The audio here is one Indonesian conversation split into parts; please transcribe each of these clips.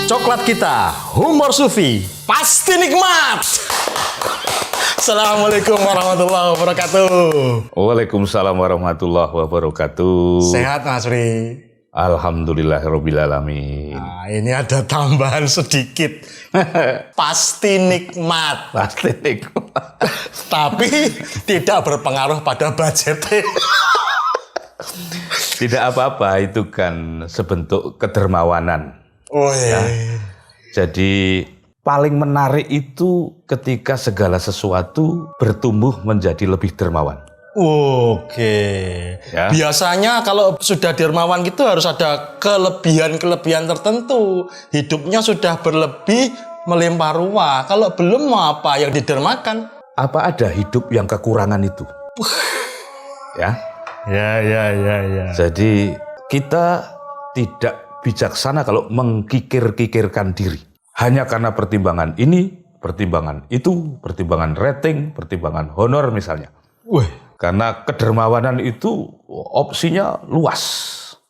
Coklat kita, humor sufi, pasti nikmat. Assalamualaikum warahmatullahi wabarakatuh. Waalaikumsalam warahmatullahi wabarakatuh. Sehat Mas Ri? Alhamdulillahirrabbilalamin. Nah, ini ada tambahan sedikit. Pasti nikmat. Pasti nikmat. Tapi tidak berpengaruh pada budget. Tidak apa-apa, itu kan sebentuk kedermawanan. Oh iya. Jadi paling menarik itu ketika segala sesuatu bertumbuh menjadi lebih dermawan. Oke. Ya. Biasanya kalau sudah dermawan gitu harus ada kelebihan-kelebihan tertentu. Hidupnya sudah berlebih melimpah ruah. Kalau belum mau apa yang didermakan? Apa ada hidup yang kekurangan itu? Ya. Ya. Jadi kita tidak bijaksana kalau mengkikir-kikirkan diri. Hanya karena pertimbangan ini, pertimbangan itu, pertimbangan rating, pertimbangan honor misalnya. Karena kedermawanan itu opsinya luas.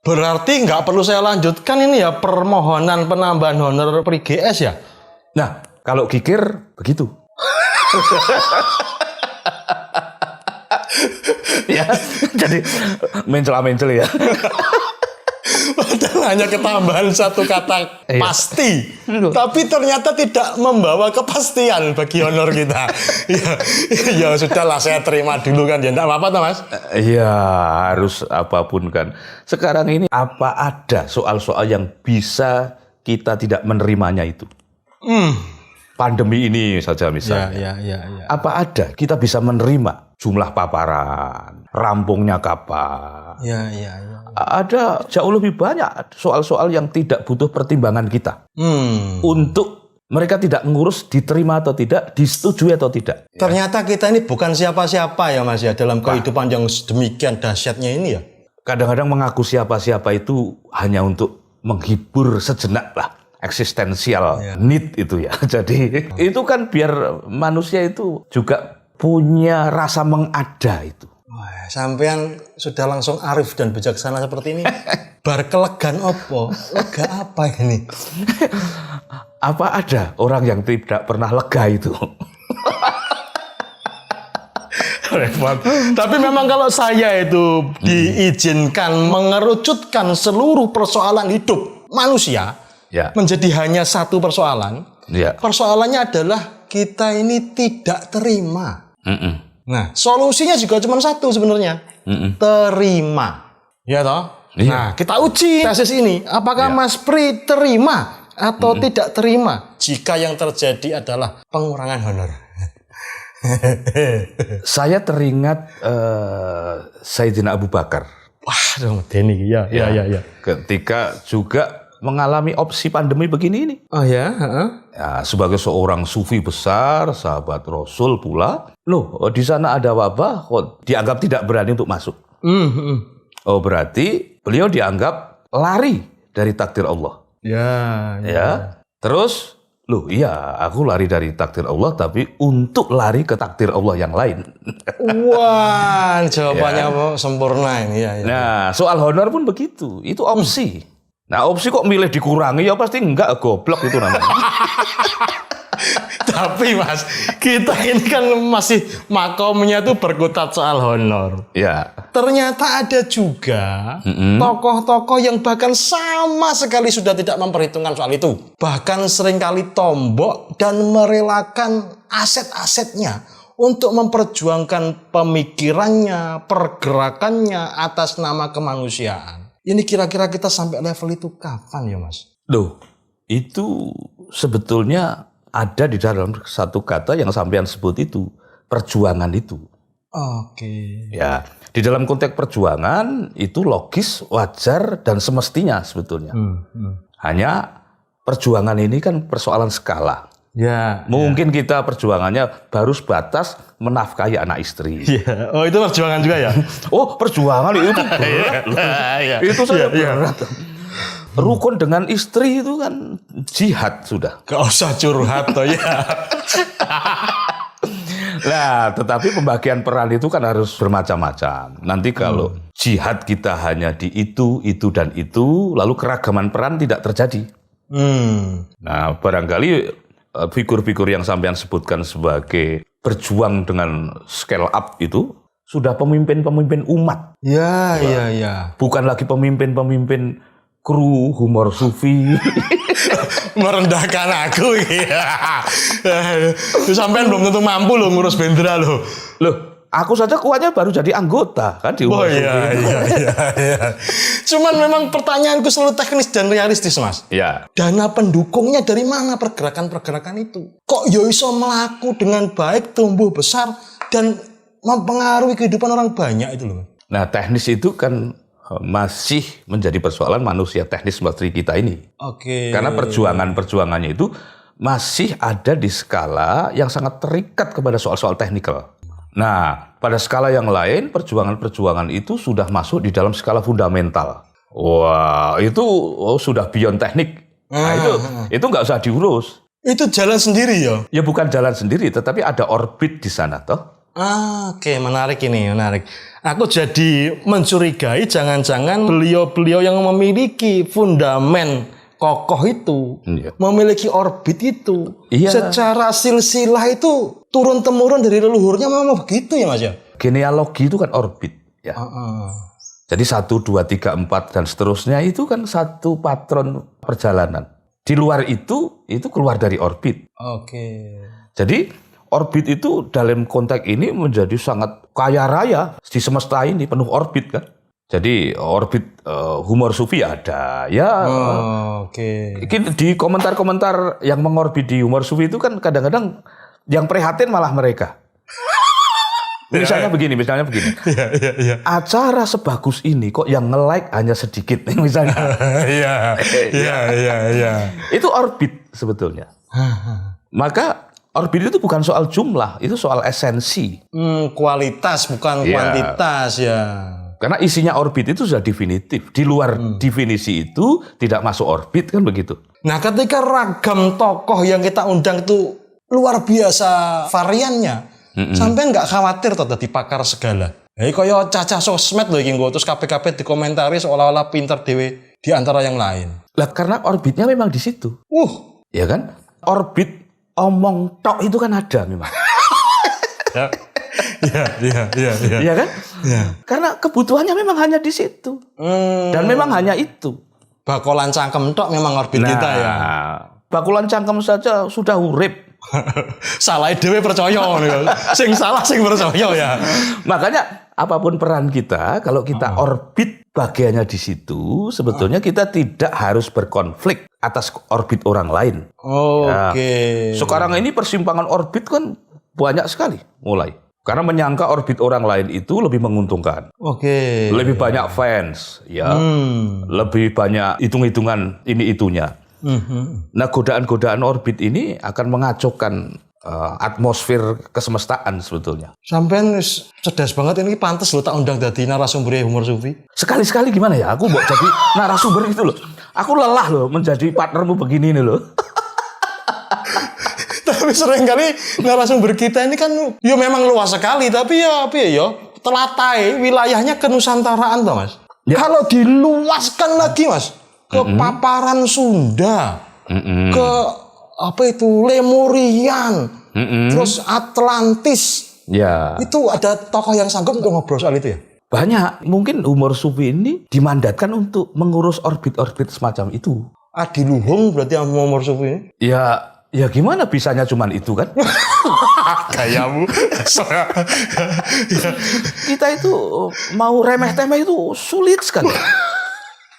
Berarti nggak perlu saya lanjutkan ini ya permohonan penambahan honor PGS ya? Nah, kalau kikir begitu. Ya, jadi mencela-mencel ya. Padahal hanya ketambahan satu kata pasti, tapi ternyata tidak membawa kepastian bagi honor kita. ya sudahlah, saya terima dulu kan, ya enggak apa-apa toh Mas? Iya, harus apapun kan. Sekarang ini apa ada soal-soal yang bisa kita tidak menerimanya itu? Pandemi ini saja misalnya. Ya. Apa ada kita bisa menerima jumlah paparan, rampungnya kapan? Ya. Ada jauh lebih banyak soal-soal yang tidak butuh pertimbangan kita. Untuk mereka tidak ngurus diterima atau tidak, disetujui atau tidak. Ternyata kita ini bukan siapa-siapa ya Mas ya dalam kehidupan yang demikian dahsyatnya ini ya. Kadang-kadang mengaku siapa-siapa itu hanya untuk menghibur sejenak lah. Eksistensial need itu ya. Jadi itu kan biar manusia itu juga punya rasa mengada itu. Wah, sampean sudah langsung arif dan bijaksana seperti ini. Bar kelegan opo? Lega apa ini? Apa ada orang yang tidak pernah lega itu? Repot. Tapi memang kalau saya itu diizinkan mengerucutkan seluruh persoalan hidup manusia menjadi hanya satu persoalan. Persoalannya adalah kita ini tidak terima. Nah, solusinya juga cuma satu sebenarnya. Terima. Ya toh? Nah, kita uji tesis ini. Apakah Mas Pri terima atau tidak terima jika yang terjadi adalah pengurangan honor? Saya teringat Sayyidina Abu Bakar. Wah, Denny, ya. Ketika juga mengalami opsi pandemi begini ini. Oh ya? Ya, sebagai seorang sufi besar, sahabat Rasul pula, loh di sana ada wabah, kok dianggap tidak berani untuk masuk. Oh berarti beliau dianggap lari dari takdir Allah. Ya. Terus, loh iya aku lari dari takdir Allah, tapi untuk lari ke takdir Allah yang lain. Wah, jawabannya sempurna ini. Ya. Nah, soal honor pun begitu, itu opsi. Nah, opsi kok milih dikurangi, ya pasti enggak, goblok itu namanya. Tapi Mas, kita ini kan masih makomnya tuh berkutat soal honor. Ya. Ternyata ada juga tokoh-tokoh yang bahkan sama sekali sudah tidak memperhitungkan soal itu. Bahkan seringkali tombok dan merelakan aset-asetnya untuk memperjuangkan pemikirannya, pergerakannya atas nama kemanusiaan. Ini kira-kira kita sampai level itu kapan ya Mas? Loh, itu sebetulnya ada di dalam satu kata yang sampean sebut itu, perjuangan itu. Oke. Ya, di dalam konteks perjuangan itu logis, wajar, dan semestinya sebetulnya. Hanya perjuangan ini kan persoalan skala. Ya. Mungkin kita perjuangannya baru sebatas menafkahi anak istri. Ya. Oh, itu perjuangan juga ya? Oh, perjuangan itu berat. Itu saja berat. Rukun dengan istri itu kan jihad sudah. Gak usah curhat toh ya. Nah, tetapi pembagian peran itu kan harus bermacam-macam. Nanti kalau jihad kita hanya di itu, dan itu, lalu keragaman peran tidak terjadi. Nah, barangkali figur-figur yang sampean sebutkan sebagai berjuang dengan scale up itu sudah pemimpin-pemimpin umat. Ya. Bukan lagi pemimpin-pemimpin kru humor sufi. Merendahkan aku ya. Sampean belum tentu mampu loh ngurus bendera loh. Loh, aku saja kuatnya baru jadi anggota kan di humor sufi. Iya. Cuman memang pertanyaanku selalu teknis dan realistis, Mas. Ya. Dana pendukungnya dari mana pergerakan-pergerakan itu? Kok yo iso melaku dengan baik, tumbuh besar dan mempengaruhi kehidupan orang banyak itu loh. Nah, teknis itu kan masih menjadi persoalan manusia teknis seperti kita ini. Oke. Karena perjuangannya itu masih ada di skala yang sangat terikat kepada soal-soal teknikal. Nah, pada skala yang lain, perjuangan-perjuangan itu sudah masuk di dalam skala fundamental. Wah, itu sudah beyond teknik. Nah, itu nggak usah diurus. Itu jalan sendiri ya? Ya bukan jalan sendiri, tetapi ada orbit di sana toh. Oke, menarik ini, menarik. Aku jadi mencurigai jangan-jangan beliau-beliau yang memiliki fundamen kokoh itu, memiliki orbit itu, secara silsilah itu turun-temurun dari leluhurnya memang begitu ya Mas ya? Genealogi itu kan orbit ya. Jadi 1, 2, 3, 4 dan seterusnya itu kan satu patron perjalanan. Di luar itu keluar dari orbit. Oke. Jadi orbit itu dalam konteks ini menjadi sangat kaya raya di semesta ini, penuh orbit kan. Jadi orbit humor sufi ada ya. Oke. Di komentar-komentar yang mengorbit di humor sufi itu kan kadang-kadang yang prihatin malah mereka. Misalnya begini. Iya. Acara sebagus ini kok yang nge-like hanya sedikit misalnya. Iya. Itu orbit sebetulnya. Maka orbit itu bukan soal jumlah, itu soal esensi. Kualitas bukan kuantitas ya. Karena isinya orbit itu sudah definitif. Di luar definisi itu tidak masuk orbit kan begitu. Nah, ketika ragam tokoh yang kita undang itu luar biasa variannya, sampai nggak khawatir toh dadi pakar segala. Kaya cacah sosmed lho iki nggo terus kabeh-kabeh dikomentari seolah-olah pinter dhewe di antara yang lain. Lah karena orbitnya memang di situ. Ya kan? Orbit omong tok itu kan ada memang. Iya kan? Ya. Karena kebutuhannya memang hanya di situ. Dan memang hanya itu. Bakolan cangkem tok memang orbit kita ya. Bakulan cangkem saja sudah urip. Salah dhewe percaya sing salah sing percaya ya. Makanya apapun peran kita, kalau kita orbit bagiannya di situ, sebetulnya kita tidak harus berkonflik atas orbit orang lain. Oke. Sekarang ini persimpangan orbit kan banyak sekali mulai. Karena menyangka orbit orang lain itu lebih menguntungkan. Oke. Lebih banyak fans, ya. Lebih banyak hitung-hitungan ini itunya. Nah, godaan-godaan orbit ini akan mengacaukan atmosfer kesemestaan sebetulnya. Sampean cerdas banget ini, pantes lo tak undang dadi narasumber humor sufi. Sekali-sekali gimana ya? Aku mau jadi narasumber itu loh. Aku lelah loh menjadi partnermu begini nih loh. Tapi seringkali narasumber kita ini kan ya memang luas sekali, tapi ya telatai wilayahnya kenusantaraan toh Mas. Ya. Kalau diluaskan lagi Mas ke paparan Sunda, ke Lemurian, terus Atlantis. Ya. Itu ada tokoh yang sanggup untuk ngobrol soal itu ya? Banyak. Mungkin humor sufi ini dimandatkan untuk mengurus orbit-orbit semacam itu. Adiluhung berarti yang humor sufi ini? Ya gimana bisanya cuman itu kan? Kayamu. Kita itu mau remeh-temeh itu sulit sekali.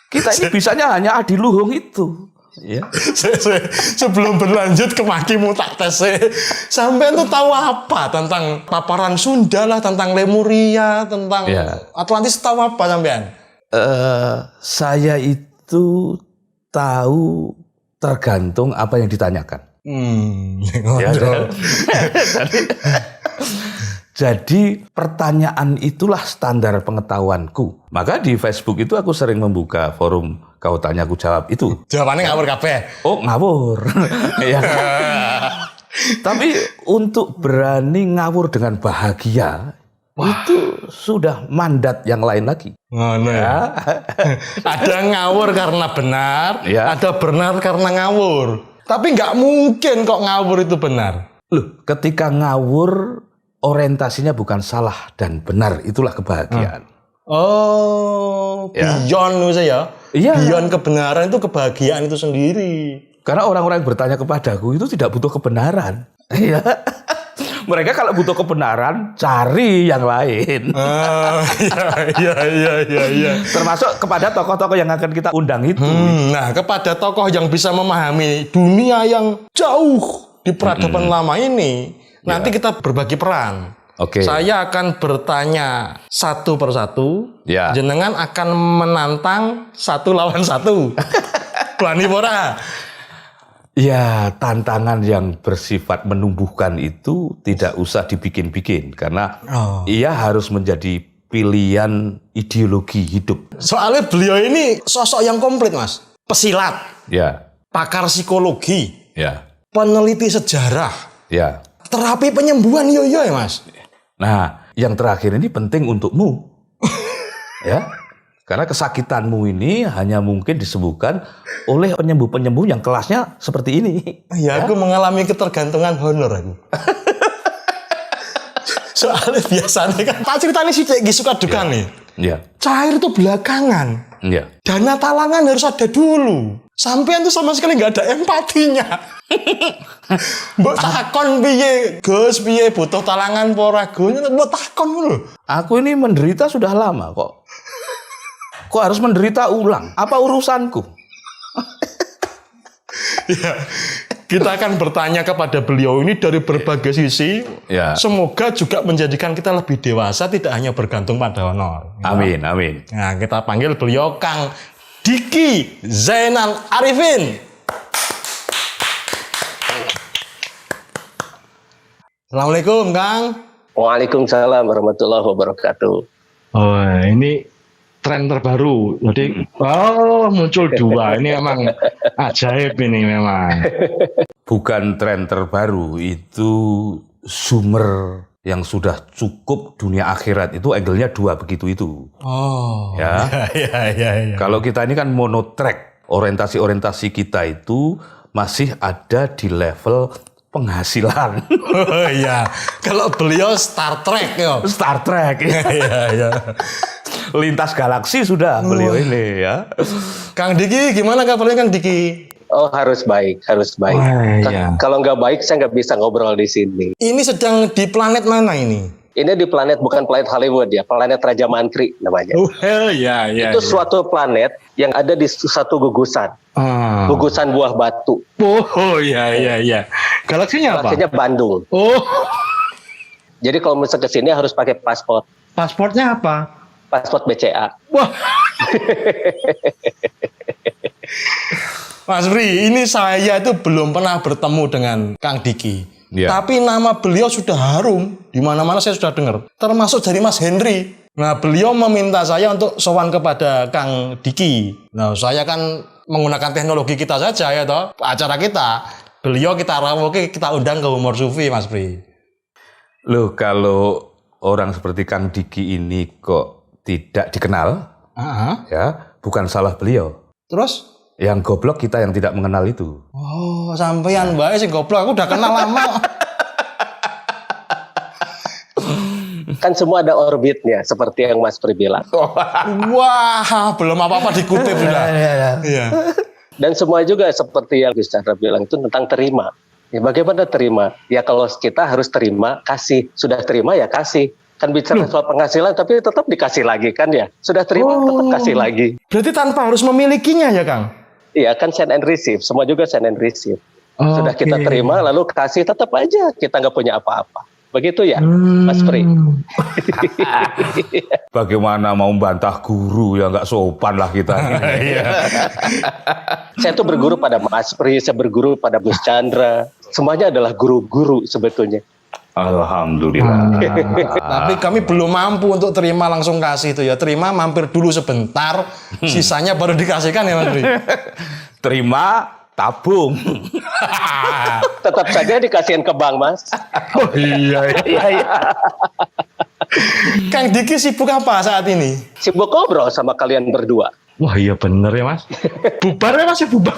Kita ini bisanya hanya adiluhung itu. Ya. Sebelum berlanjut ke makimu tak tes. Sampean tuh tahu apa tentang paparan Sunda lah, tentang Lemuria, tentang Atlantis, tahu apa sampean? Saya itu tahu tergantung apa yang ditanyakan. Jadi pertanyaan itulah standar pengetahuanku. Maka di Facebook itu aku sering membuka forum kau tanya aku jawab itu. Jawabannya ngawur kabeh. Oh ngawur. Ya. Tapi untuk berani ngawur dengan bahagia itu sudah mandat yang lain lagi. Ngono ya. Ada ngawur karena benar, Ya. ada benar karena ngawur. Tapi nggak mungkin kok ngawur itu benar. Loh, ketika ngawur orientasinya bukan salah dan benar, itulah kebahagiaan. Oh, Ya. beyond menurut saya. Iya. Beyond kebenaran itu kebahagiaan itu sendiri. Karena orang-orang yang bertanya kepadaku itu tidak butuh kebenaran. Iya. Mereka kalau butuh kebenaran, cari yang lain. Iya. Termasuk kepada tokoh-tokoh yang akan kita undang itu. Nah, kepada tokoh yang bisa memahami dunia yang jauh di peradaban lama ini, nanti kita berbagi peran. Oke. Saya akan bertanya satu persatu. Ya. Jenengan akan menantang satu lawan satu. Berani pora? Ya, tantangan yang bersifat menumbuhkan itu tidak usah dibikin-bikin. Karena ia harus menjadi pilihan ideologi hidup. Soalnya beliau ini sosok yang komplit, Mas. Pesilat, Ya, pakar psikologi, ya, peneliti sejarah, ya. terapi penyembuhan yo ya, Mas. Nah, yang terakhir ini penting untukmu. Ya. Karena kesakitanmu ini hanya mungkin disembuhkan oleh penyembuh-penyembuh yang kelasnya seperti ini. Ya, aku mengalami ketergantungan honor aku. Soalnya biasanya kan, tak ceritanya sih kayak suka duka nih. Ya, Cair itu belakangan. ya. Dana talangan harus ada dulu. Sampean tuh sama sekali nggak ada empatinya. Mbok takon piye, Gus, piye butuh talangan pora Gus, mbok takon lho. Aku ini menderita sudah lama kok. Kok harus menderita ulang? Apa urusanku? Ya, kita akan bertanya kepada beliau ini dari berbagai sisi. Ya. Semoga juga menjadikan kita lebih dewasa, tidak hanya bergantung pada honor. Amin, amin. Nah, kita panggil beliau Kang Diki Zainal Arifin. Assalamualaikum, Kang. Waalaikumsalam warahmatullahi wabarakatuh. Oh, ini tren terbaru. Jadi, muncul dua. Ini memang ajaib ini memang. Bukan tren terbaru, itu sumber yang sudah cukup dunia akhirat. Itu angle-nya dua begitu itu. Oh, Ya. ya. Kalau kita ini kan monotrack, orientasi-orientasi kita itu masih ada di level penghasilan. Oh iya, kalau beliau Star Trek ya. Star Trek. Iya. Lintas galaksi sudah beliau ini ya. Kang Diki, gimana kabarnya Kang Diki? Oh, harus baik. Wah, iya. Kalau nggak baik, saya nggak bisa ngobrol di sini. Ini sedang di planet mana ini? Ini di planet, bukan planet Hollywood ya, planet Raja Mantri namanya. Oh, iya. Itu suatu planet yang ada di satu gugusan, gugusan buah batu. Oh, iya. Galaksinya apa? Galaksinya Bandung. Oh, Jadi kalau misalnya ke sini harus pakai paspor, pasportnya apa? paspor BCA. Wah. Mas Bri, ini saya itu belum pernah bertemu dengan Kang Diki. Ya. Tapi nama beliau sudah harum. Di mana-mana saya sudah dengar. Termasuk dari Mas Henry. Nah, beliau meminta saya untuk sowan kepada Kang Diki. Nah, saya kan menggunakan teknologi kita saja ya toh, acara kita. Beliau kita rawuhke, kita undang ke Humor Sufi, Mas Bri. Loh, kalau orang seperti Kang Diki ini kok tidak dikenal, ya bukan salah beliau. Terus? Yang goblok kita yang tidak mengenal itu. Oh, sampean bae sing goblok, aku udah kenal lama. Kan semua ada orbitnya, seperti yang Mas Pri bilang. Wah, belum apa-apa dikutip sudah. Iya. Dan semua juga seperti yang Gus Chandra bilang itu tentang terima. Ya, bagaimana terima? Ya kalau kita harus terima, kasih. Sudah terima ya kasih. Kan bicara soal penghasilan tapi tetap dikasih lagi kan ya. Sudah terima tetap kasih lagi. Berarti tanpa harus memilikinya ya, Kang? Iya kan send and receive. Semua juga send and receive. Sudah kita terima lalu kasih tetap aja. Kita nggak punya apa-apa. Begitu ya, Mas Pri. Bagaimana mau membantah guru ya nggak sopan lah kita. Saya tuh berguru pada Mas Pri, saya berguru pada Gus Chandra. Semuanya adalah guru-guru sebetulnya. Alhamdulillah. Tapi kami belum mampu untuk terima langsung kasih itu ya. Terima mampir dulu sebentar, sisanya baru dikasihkan ya Mas Bri. Terima, tabung. Tetap saja dikasihin ke bank, Mas. Oh iya. Iya. Kang Diki sibuk apa saat ini? Sibuk ngobrol sama kalian berdua. Wah iya bener ya Mas. Bubar ya Mas ya bubar.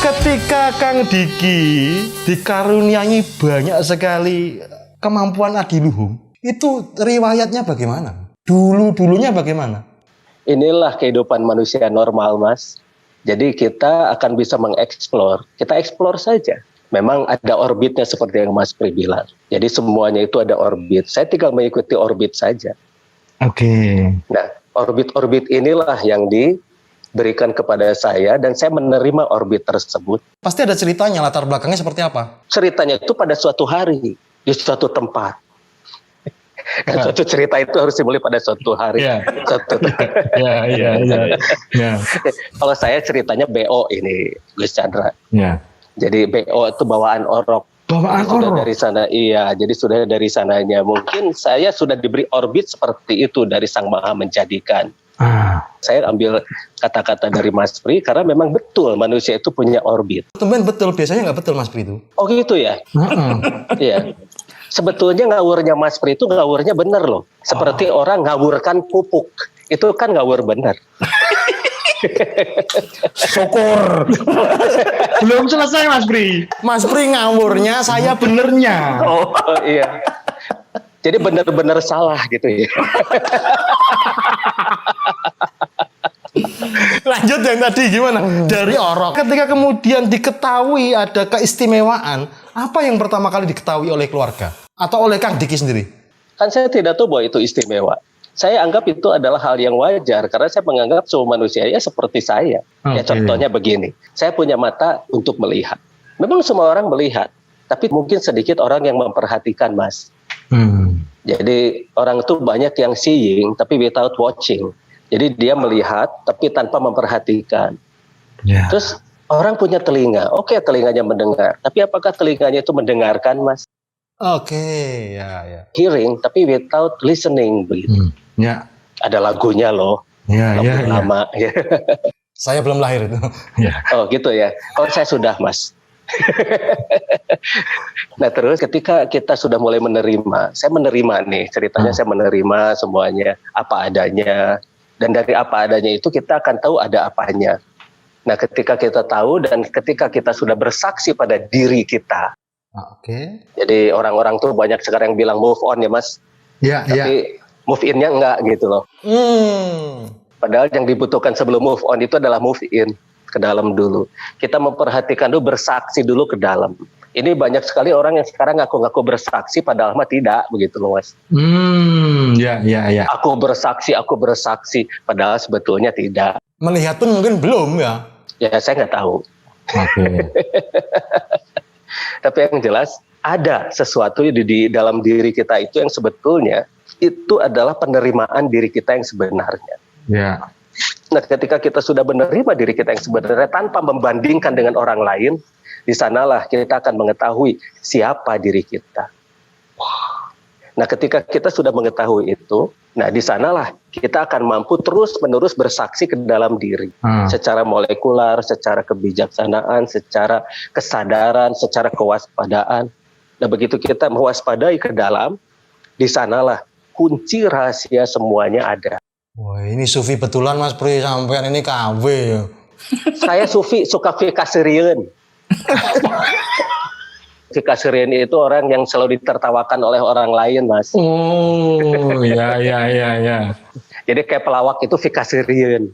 Ketika Kang Diki dikaruniai banyak sekali kemampuan adiluhung, itu riwayatnya bagaimana? Dulunya bagaimana? Inilah kehidupan manusia normal, Mas. Jadi kita akan bisa mengeksplor. Kita eksplor saja. Memang ada orbitnya seperti yang Mas Pri bilang. Jadi semuanya itu ada orbit. Saya tinggal mengikuti orbit saja. Oke. Nah, orbit-orbit inilah yang diberikan kepada saya dan saya menerima orbit tersebut. Pasti ada ceritanya, latar belakangnya seperti apa? Ceritanya itu pada suatu hari, di suatu tempat. Dan suatu cerita itu harus dimulai pada suatu hari. Iya. Suatu Ya. Kalau saya ceritanya BO ini, Gus Chandra. Ya. Jadi BO itu bawaan orok. Bawaan Sudah orok? dari sana, iya. Jadi sudah dari sananya. Mungkin saya sudah diberi orbit seperti itu dari Sang Maha Menjadikan. Saya ambil kata-kata dari Mas Pri karena memang betul manusia itu punya orbit. Temen betul, biasanya nggak betul Mas Pri itu. Oh gitu ya? Iya. Sebetulnya ngawurnya Mas Pri itu ngawurnya bener loh. Seperti orang ngawurkan pupuk. Itu kan ngawur bener. Syukur. Belum selesai Mas Pri. Mas Pri ngawurnya, saya benernya. Oh iya. Jadi benar-benar salah gitu ya. Lanjut yang tadi gimana? Dari orok. Ketika kemudian diketahui ada keistimewaan, apa yang pertama kali diketahui oleh keluarga? Atau oleh Kang Diki sendiri? Kan saya tidak tahu bahwa itu istimewa. Saya anggap itu adalah hal yang wajar karena saya menganggap semua manusia ya seperti saya. Ya contohnya begini, saya punya mata untuk melihat. Memang semua orang melihat, tapi mungkin sedikit orang yang memperhatikan, Mas. Jadi orang itu banyak yang seeing tapi without watching. Jadi dia melihat tapi tanpa memperhatikan. Yeah. Terus orang punya telinga, oke telinganya mendengar, tapi apakah telinganya itu mendengarkan, Mas? Oke, ya. Hearing tapi without listening begitu. Ya. Ada lagunya loh. Ya. Lama. Saya belum lahir itu. Ya. Oh gitu ya. Oh saya sudah, Mas. Nah terus ketika kita sudah mulai menerima, saya menerima nih ceritanya, saya menerima semuanya apa adanya, dan dari apa adanya itu kita akan tahu ada apanya. Nah ketika kita tahu dan ketika kita sudah bersaksi pada diri kita, jadi orang-orang tuh banyak sekarang yang bilang move on ya Mas, tapi move in-nya enggak gitu loh. Padahal yang dibutuhkan sebelum move on itu adalah move in ke dalam dulu. Kita memperhatikan dulu, bersaksi dulu ke dalam. Ini banyak sekali orang yang sekarang ngaku-ngaku bersaksi padahal mah tidak begitu loh Mas. Ya. Aku bersaksi padahal sebetulnya tidak. Melihat pun mungkin belum ya. Ya saya nggak tahu. Tapi yang jelas ada sesuatu di dalam diri kita itu yang sebetulnya itu adalah penerimaan diri kita yang sebenarnya. Ya. Nah, ketika kita sudah menerima diri kita yang sebenarnya tanpa membandingkan dengan orang lain, di sanalah kita akan mengetahui siapa diri kita. Nah, ketika kita sudah mengetahui itu, nah di sanalah kita akan mampu terus-menerus bersaksi ke dalam diri. Secara molekular, secara kebijaksanaan, secara kesadaran, secara kewaspadaan. Nah, begitu kita mewaspadai ke dalam, di sanalah kunci rahasia semuanya ada. Wah, ini sufi betulan Mas Pri, sampean ini KW ya. Saya sufi suka fikasirian. Fikasirian itu orang yang selalu ditertawakan oleh orang lain, Mas. Oh, ya. Jadi kayak pelawak itu fikasirian.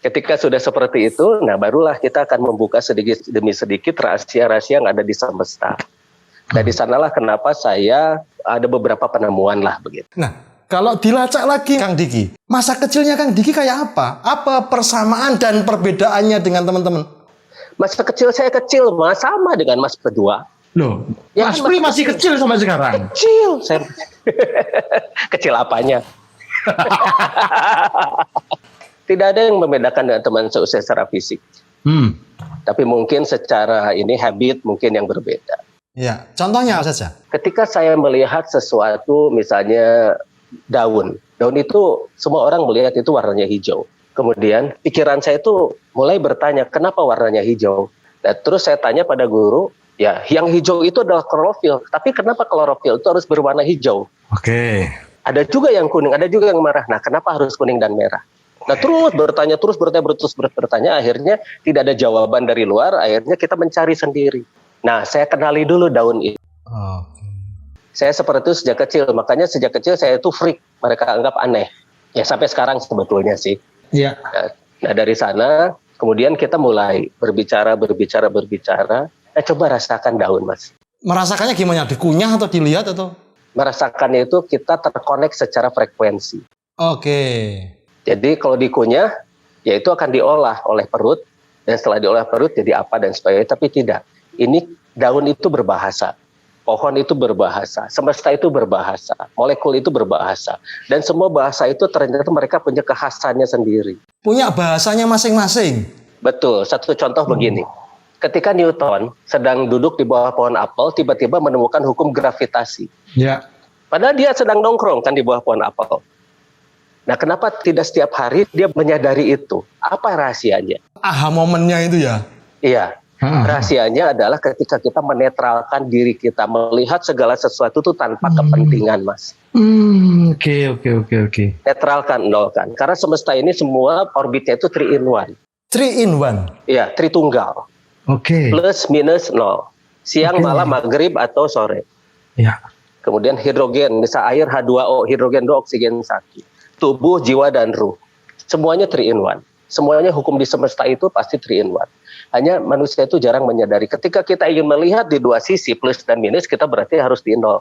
Ketika sudah seperti itu, nah barulah kita akan membuka sedikit demi sedikit rahasia-rahasia yang ada di semesta. Dan di sanalah kenapa saya ada beberapa penemuan lah begitu. Nah, kalau dilacak lagi Kang Diki, masa kecilnya Kang Diki kayak apa? Apa persamaan dan perbedaannya dengan teman-teman? Masa kecil saya kecil, Mas, sama dengan Mas berdua. Loh, Ya, Mas kan Pri masih kecil sampai sekarang. Kecil, saya kecil apanya? Tidak ada yang membedakan dengan teman seusia secara fisik. Tapi mungkin secara ini habit mungkin yang berbeda. Ya, contohnya apa saja? Ketika saya melihat sesuatu, misalnya daun itu semua orang melihat itu warnanya hijau. Kemudian pikiran saya itu mulai bertanya, kenapa warnanya hijau? Dan terus saya tanya pada guru, ya yang hijau itu adalah klorofil, tapi kenapa klorofil itu harus berwarna hijau? Oke. Ada juga yang kuning, ada juga yang merah. Nah, kenapa harus kuning dan merah? Nah, terus bertanya, akhirnya tidak ada jawaban dari luar, akhirnya kita mencari sendiri. Nah, saya kenali dulu daun itu. Saya seperti itu sejak kecil, makanya sejak kecil saya itu freak, mereka anggap aneh. Ya sampai sekarang sebetulnya sih. Iya. Nah, dari sana kemudian kita mulai berbicara. Nah, coba rasakan daun, Mas. Merasakannya gimana? Dikunyah atau dilihat atau? Merasakannya itu kita terkonek secara frekuensi. Oke. Jadi kalau dikunyah, ya itu akan diolah oleh perut, dan setelah diolah perut jadi apa dan sebagainya. Tapi tidak. Ini daun itu berbahasa. Pohon itu berbahasa, semesta itu berbahasa, molekul itu berbahasa. Dan semua bahasa itu ternyata mereka punya kekhasannya sendiri. Punya bahasanya masing-masing. Betul, satu contoh begini. Ketika Newton sedang duduk di bawah pohon apel, tiba-tiba menemukan hukum gravitasi. Ya. Padahal dia sedang nongkrong kan di bawah pohon apel. Nah, kenapa tidak setiap hari dia menyadari itu? Apa rahasianya? Aha momennya itu ya? Iya. Rahasianya adalah ketika kita menetralkan diri kita, melihat segala sesuatu itu tanpa kepentingan, Mas. Oke. Netralkan, nolkan. Karena semesta ini semua orbitnya itu 3 in 1. 3 in 1? Iya, tritunggal. Oke. Plus, minus, nol. Siang, malam, maghrib, atau sore. Ya. Kemudian hidrogen, misal air H2O, hidrogen 2, oksigen 1. Tubuh, jiwa, dan ruh. Semuanya 3 in 1. Semuanya hukum di semesta itu pasti 3 in 1. Hanya manusia itu jarang menyadari. Ketika kita ingin melihat di dua sisi, plus dan minus, kita berarti harus di nol.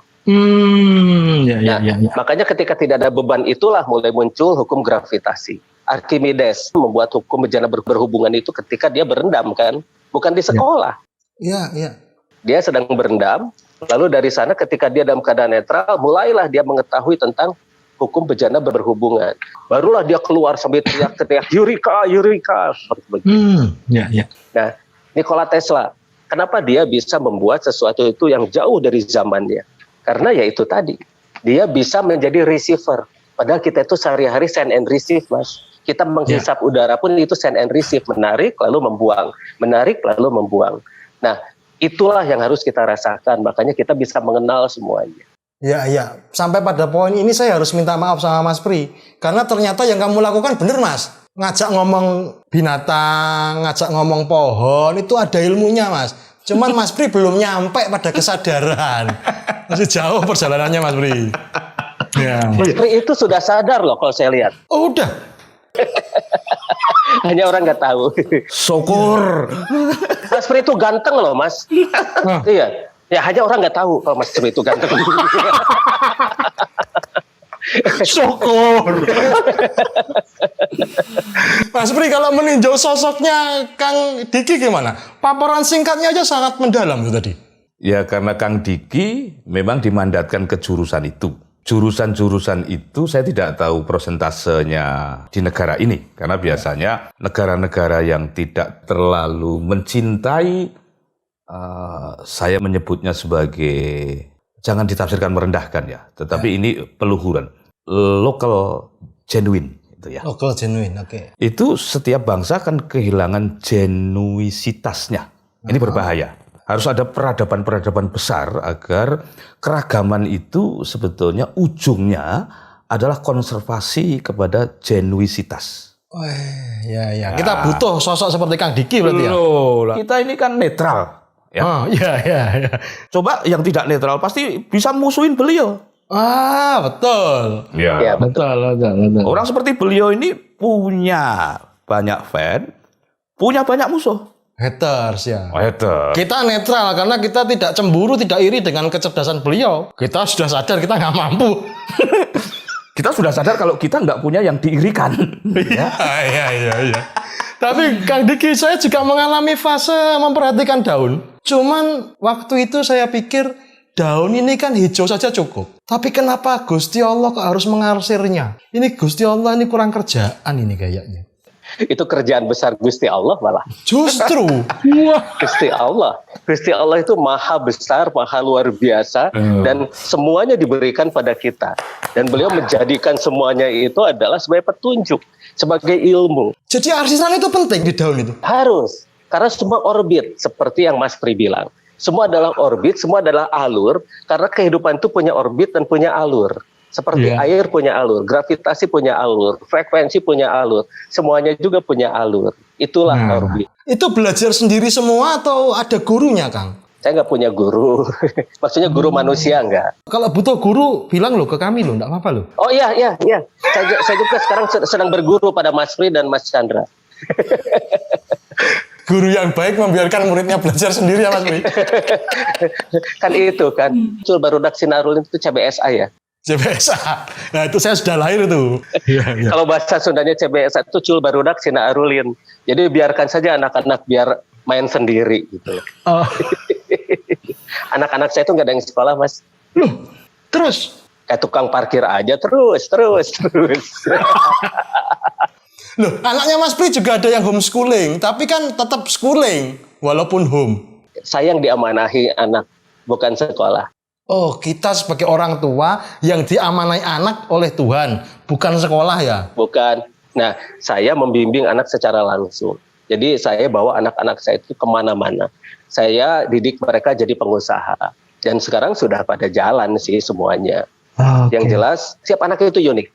Ya. Makanya ketika tidak ada beban itulah mulai muncul hukum gravitasi. Archimedes membuat hukum bejana berhubungan itu ketika dia berendam kan, bukan di sekolah. Iya. Dia sedang berendam, lalu dari sana ketika dia dalam keadaan netral, mulailah dia mengetahui tentang hukum bejana berhubungan. Barulah dia keluar sambil teriak-teriak, Eureka, seperti begitu. Ya. Nah, Nikola Tesla, kenapa dia bisa membuat sesuatu itu yang jauh dari zamannya? Karena ya itu tadi, dia bisa menjadi receiver. Padahal kita itu sehari-hari send and receive, Mas. Kita menghisap udara pun itu send and receive, menarik lalu membuang, menarik lalu membuang. Nah, itulah yang harus kita rasakan, makanya kita bisa mengenal semuanya. Ya. Sampai pada poin ini saya harus minta maaf sama Mas Pri. Karena ternyata yang kamu lakukan benar, Mas. Ngajak ngomong binatang, ngajak ngomong pohon, itu ada ilmunya, Mas. Cuman Mas Pri belum nyampe pada kesadaran. Masih jauh perjalanannya, Mas Pri. Ya. Mas Pri itu sudah sadar loh kalau saya lihat. Oh, udah. Hanya orang nggak tahu. Syukur. Mas Pri itu ganteng loh, Mas. Iya. Ya hanya orang nggak tahu kalau Mas Pri itu ganteng. Syukur. Mas Pri kalau meninjau sosoknya Kang Diki gimana? Paparan singkatnya aja sangat mendalam itu tadi. Ya karena Kang Diki memang dimandatkan ke jurusan itu. Jurusan-jurusan itu saya tidak tahu persentasenya di negara ini. Karena biasanya negara-negara yang tidak terlalu mencintai, saya menyebutnya sebagai, jangan ditafsirkan merendahkan ya, tetapi ini peluhuran. Local genuine itu ya. Lokal genuine, oke. Itu setiap bangsa kan kehilangan genuisitasnya. Ini berbahaya. Harus ada peradaban-peradaban besar agar keragaman itu sebetulnya ujungnya adalah konservasi kepada genuisitas. Ya. Kita butuh sosok seperti Kang Diki berarti ya. Loh, kita ini kan netral. Ya. Oh, iya. Coba yang tidak netral pasti bisa musuhin beliau. Betul. Ya, betul. Betul. Orang seperti beliau ini punya banyak fan, punya banyak musuh. Haters ya. Hater. Kita netral karena kita tidak cemburu, tidak iri dengan kecerdasan beliau. Kita sudah sadar kita nggak mampu. Kita sudah sadar kalau kita nggak punya yang diirikan. Iya. Tapi Kang Diki, saya juga mengalami fase memperhatikan daun. Cuman waktu itu saya pikir daun ini kan hijau saja cukup. Tapi kenapa Gusti Allah kok harus mengarsirnya? Ini Gusti Allah ini kurang kerjaan ini kayaknya. Itu kerjaan besar Gusti Allah malah. Justru. Gusti Allah itu maha besar, maha luar biasa, dan semuanya diberikan pada kita. Dan beliau menjadikan semuanya itu adalah sebagai petunjuk, sebagai ilmu. Jadi arsiran itu penting di daun itu. Harus, karena semua orbit seperti yang Mas Pri bilang. Semua adalah orbit, semua adalah alur, karena kehidupan itu punya orbit dan punya alur. Seperti air punya alur, gravitasi punya alur, frekuensi punya alur, semuanya juga punya alur. Itulah orbit. Itu belajar sendiri semua atau ada gurunya, Kang? Saya nggak punya guru, maksudnya guru manusia nggak. Kalau butuh guru, bilang loh ke kami loh, nggak apa-apa loh. Oh iya. Saya juga sekarang sedang berguru pada Mas Pri dan Mas Chandra. Guru yang baik membiarkan muridnya belajar sendiri ya Mas Pri. Kan itu kan, Cul Barudak Sinarulin itu CBSA ya. CBSA. Nah itu saya sudah lahir tuh. Kalau bahasa Sundanya CBSA itu Cul Barudak Sinarulin. Jadi biarkan saja anak-anak biar main sendiri gitu. Anak-anak saya itu nggak ada yang sekolah, Mas. Loh, terus? Kayak tukang parkir aja terus. Loh, anaknya Mas Pri juga ada yang homeschooling, tapi kan tetap schooling walaupun home. Saya yang diamanahi anak, bukan sekolah. Oh, kita sebagai orang tua yang diamanai anak oleh Tuhan, bukan sekolah ya? Bukan. Nah, saya membimbing anak secara langsung. Jadi saya bawa anak-anak saya itu kemana-mana. Saya didik mereka jadi pengusaha. Dan sekarang sudah pada jalan sih semuanya. Okay. Yang jelas, setiap anak itu unik.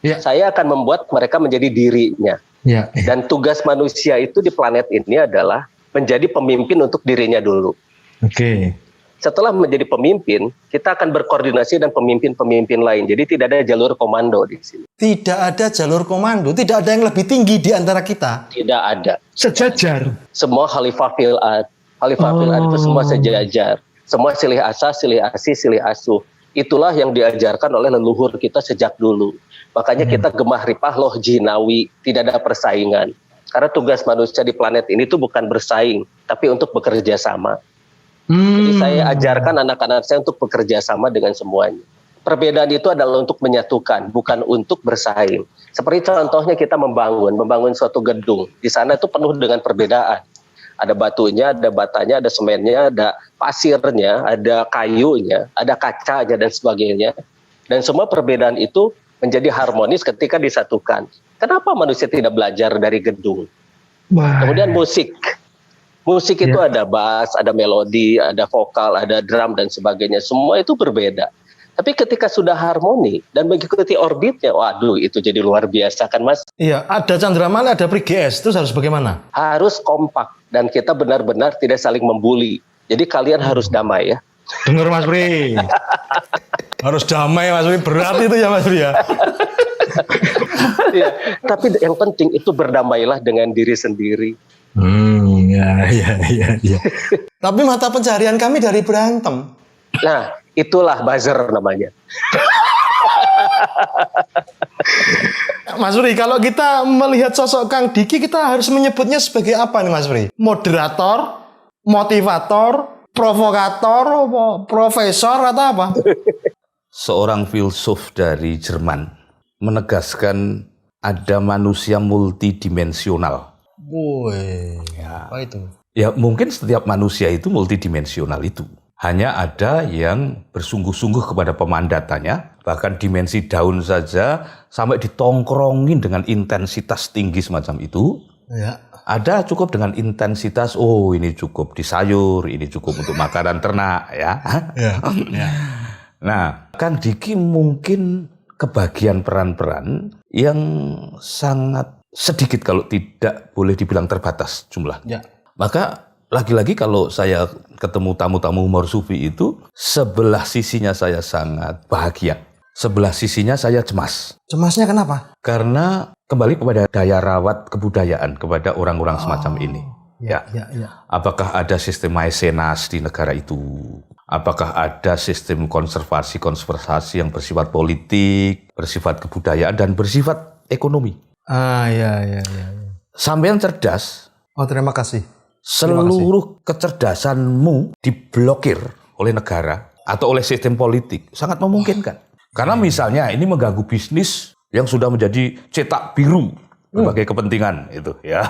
Ya. Saya akan membuat mereka menjadi dirinya. Ya. Dan tugas manusia itu di planet ini adalah menjadi pemimpin untuk dirinya dulu. Oke. Setelah menjadi pemimpin, kita akan berkoordinasi dengan pemimpin-pemimpin lain. Jadi tidak ada jalur komando di sini. Tidak ada jalur komando, tidak ada yang lebih tinggi di antara kita. Tidak ada. Sejajar. Semua khalifah fil'at. Khalifah fil'at itu semua sejajar. Semua silih asas, silih asih, silih asuh. Itulah yang diajarkan oleh leluhur kita sejak dulu. Makanya kita gemah ripah loh jinawi, tidak ada persaingan. Karena tugas manusia di planet ini tuh bukan bersaing, tapi untuk bekerja sama. Jadi saya ajarkan anak-anak saya untuk bekerja sama dengan semuanya. Perbedaan itu adalah untuk menyatukan, bukan untuk bersaing. Seperti contohnya kita membangun suatu gedung. Di sana itu penuh dengan perbedaan. Ada batunya, ada batanya, ada semennya, ada pasirnya, ada kayunya, ada kacanya dan sebagainya. Dan semua perbedaan itu menjadi harmonis ketika disatukan. Kenapa manusia tidak belajar dari gedung? Wah. Kemudian musik. Musik itu ada bass, ada melodi, ada vokal, ada drum dan sebagainya. Semua itu berbeda. Tapi ketika sudah harmoni dan mengikuti orbitnya, waduh itu jadi luar biasa kan Mas? Iya, ada Chandramani, ada Pri GS, terus harus bagaimana? Harus kompak dan kita benar-benar tidak saling membuli. Jadi kalian harus damai ya. Dengar Mas Pri. Harus damai Mas Pri, berat itu ya Mas Pri ya. Ya, tapi yang penting itu berdamailah dengan diri sendiri. Ya. Tapi mata pencaharian kami dari berantem. Nah, itulah buzzer namanya. Mas Pri, kalau kita melihat sosok Kang Diki, kita harus menyebutnya sebagai apa nih Mas Pri? Moderator, motivator, provokator, profesor atau apa? Seorang filsuf dari Jerman menegaskan ada manusia multidimensional. Woi, apa itu? Ya mungkin setiap manusia itu multidimensional itu. Hanya ada yang bersungguh-sungguh kepada pemandatannya, bahkan dimensi daun saja sampai ditongkrongin dengan intensitas tinggi semacam itu. Ya. Ada cukup dengan intensitas, oh ini cukup di sayur, ini cukup untuk makanan ternak, ya. Ya. Ya. Nah, Kang Diki mungkin kebagian peran-peran yang sangat sedikit kalau tidak boleh dibilang terbatas jumlahnya. Ya. Maka lagi-lagi kalau saya ketemu tamu-tamu humor sufi itu, sebelah sisinya saya sangat bahagia. Sebelah sisinya saya cemas. Cemasnya kenapa? Karena kembali kepada daya rawat kebudayaan kepada orang-orang semacam ini. Ya. Apakah ada sistem maisenas di negara itu? Apakah ada sistem konservasi yang bersifat politik, bersifat kebudayaan, dan bersifat ekonomi? Ya. Sampean cerdas. Oh, terima kasih. Seluruh kecerdasanmu diblokir oleh negara atau oleh sistem politik. Sangat memungkinkan. Karena misalnya ini mengganggu bisnis yang sudah menjadi cetak biru berbagai kepentingan itu. Ya,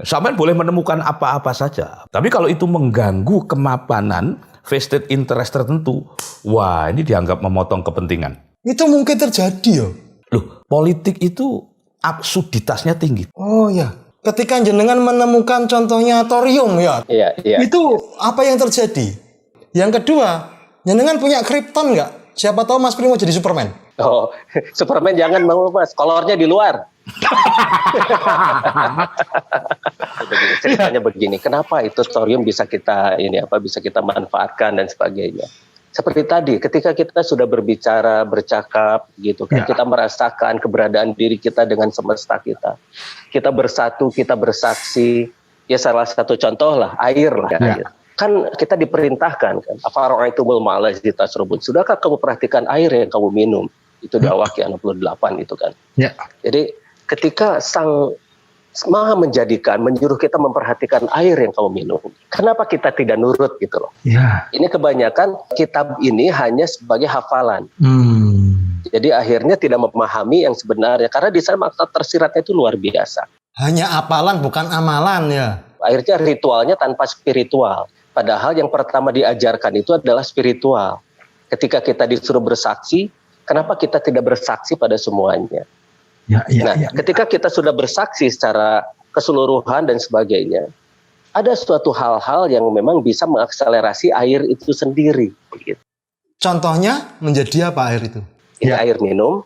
sampean boleh menemukan apa-apa saja. Tapi kalau itu mengganggu kemapanan vested interest tertentu, wah ini dianggap memotong kepentingan. Itu mungkin terjadi ya? Loh, politik itu absurditasnya tinggi. Oh ya. Ketika jenengan menemukan contohnya thorium ya. Iya. Itu apa yang terjadi? Yang kedua, jenengan punya Krypton nggak? Siapa tahu Mas Pri mau jadi Superman. Oh, Superman jangan mau Mas, kolornya di luar. Ceritanya begini, kenapa itu thorium bisa kita manfaatkan dan sebagainya. Seperti tadi, ketika kita sudah bercakap gitu kan, kita merasakan keberadaan diri kita dengan semesta kita. Kita bersatu, kita bersaksi. Ya salah satu contoh lah, air lah. Air. Kan kita diperintahkan kan, afara'aitumul ma'a tashrubun. Sudahkah kamu perhatikan air yang kamu minum? Itu di Al-Waqiah 68 itu kan. Ya. Jadi ketika Sang Maha menyuruh kita memperhatikan air yang kamu minum. Kenapa kita tidak nurut gitu loh? Ya. Ini kebanyakan kitab ini hanya sebagai hafalan. Jadi akhirnya tidak memahami yang sebenarnya. Karena di sana makna tersiratnya itu luar biasa. Hanya hafalan bukan amalan ya. Akhirnya ritualnya tanpa spiritual. Padahal yang pertama diajarkan itu adalah spiritual. Ketika kita disuruh bersaksi, kenapa kita tidak bersaksi pada semuanya? Ketika kita sudah bersaksi secara keseluruhan dan sebagainya, ada suatu hal-hal yang memang bisa mengakselerasi air itu sendiri. Begitu. Contohnya menjadi apa air itu? Ini air minum.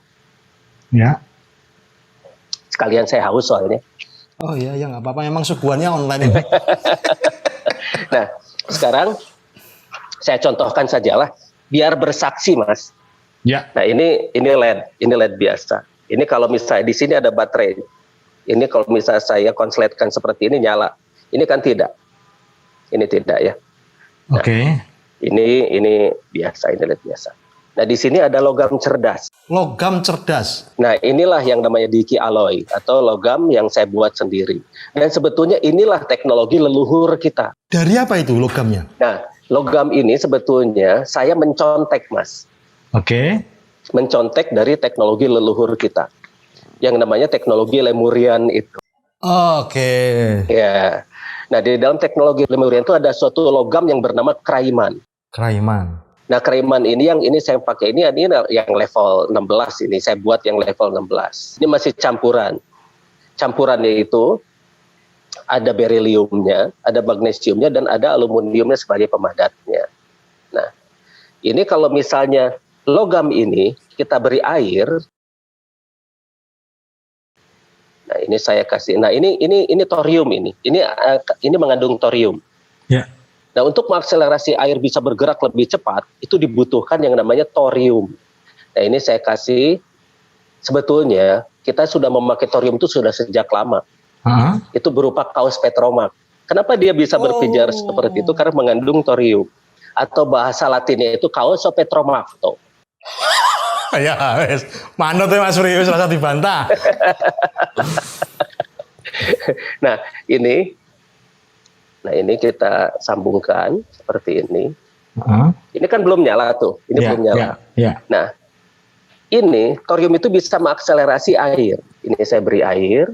Ya. Sekalian saya haus soalnya. Oh iya, nggak apa-apa. Memang suguhannya online ini. Nah, sekarang saya contohkan sajalah, biar bersaksi, Mas. Ya. Nah, ini LED biasa. Ini kalau misalnya di sini ada baterai. Ini kalau misalnya saya konsletkan seperti ini nyala. Ini kan tidak. Ini tidak ya. Nah, Oke. Ini biasa, ini LED biasa. Nah, di sini ada logam cerdas. Logam cerdas. Nah, inilah yang namanya Diki Alloy atau logam yang saya buat sendiri. Dan sebetulnya inilah teknologi leluhur kita. Dari apa itu logamnya? Nah, logam ini sebetulnya saya mencontek, Mas. Oke. Mencontek dari teknologi leluhur kita. Yang namanya teknologi Lemurian itu. Oke. Ya. Nah, di dalam teknologi Lemurian itu ada suatu logam yang bernama Kraiman. Kraiman. Nah, Kraiman ini yang saya pakai ini yang level 16 ini. Saya buat yang level 16. Ini masih campuran. Campurannya itu ada beriliumnya, ada magnesiumnya, dan ada aluminiumnya sebagai pemadatnya. Nah, ini kalau misalnya logam ini kita beri air. Nah, ini saya kasih. Nah, ini thorium ini. Ini mengandung thorium. Ya. Nah, untuk mengakselerasi air bisa bergerak lebih cepat, itu dibutuhkan yang namanya thorium. Nah, ini saya kasih. Sebetulnya kita sudah memakai thorium itu sudah sejak lama. Itu berupa kaos petromak. Kenapa dia bisa berpijar seperti itu? Karena mengandung thorium. Atau bahasa latinnya itu kaos petromakto. Ya, manut ya Mas Pri, rasa dibantah. Nah, ini kita sambungkan seperti ini. Ini kan belum nyala tuh. Ini belum nyala. Nah, ini thorium itu bisa mengakselerasi air. Ini saya beri air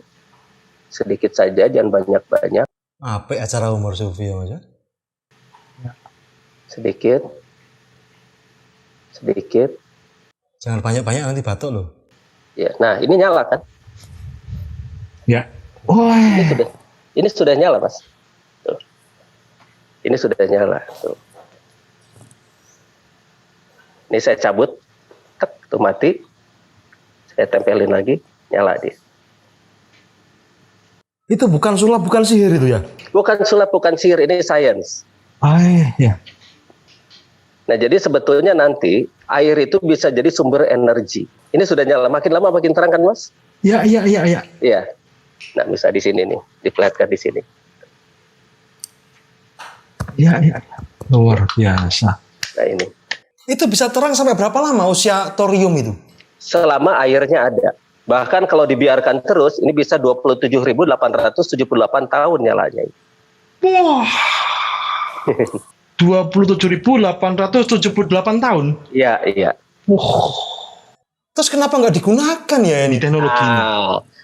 sedikit saja, jangan banyak-banyak. Apa acara humor sufi ya Mas? Sedikit. Jangan banyak-banyak nanti batuk loh. Ya, nah ini nyala kan? Ya. Wah. Ini sudah nyala, Mas. Tuh. Ini sudah nyala. Tuh. Ini saya cabut, tek, tuh mati. Saya tempelin lagi, nyala dia. Itu bukan sulap, bukan sihir itu ya? Bukan sulap, bukan sihir, ini sains. Ya. Nah, jadi sebetulnya nanti air itu bisa jadi sumber energi. Ini sudah nyala, makin lama makin terang kan, Mas? Ya. Iya. Nah, bisa di sini nih, diperlihatkan di sini. Ya. Luar biasa. Nah, ini. Itu bisa terang sampai berapa lama usia thorium itu? Selama airnya ada. Bahkan kalau dibiarkan terus, ini bisa 27.878 tahun nyalanya. Wah. 27.878 tahun. Iya. Terus kenapa nggak digunakan ya ini teknologi ini?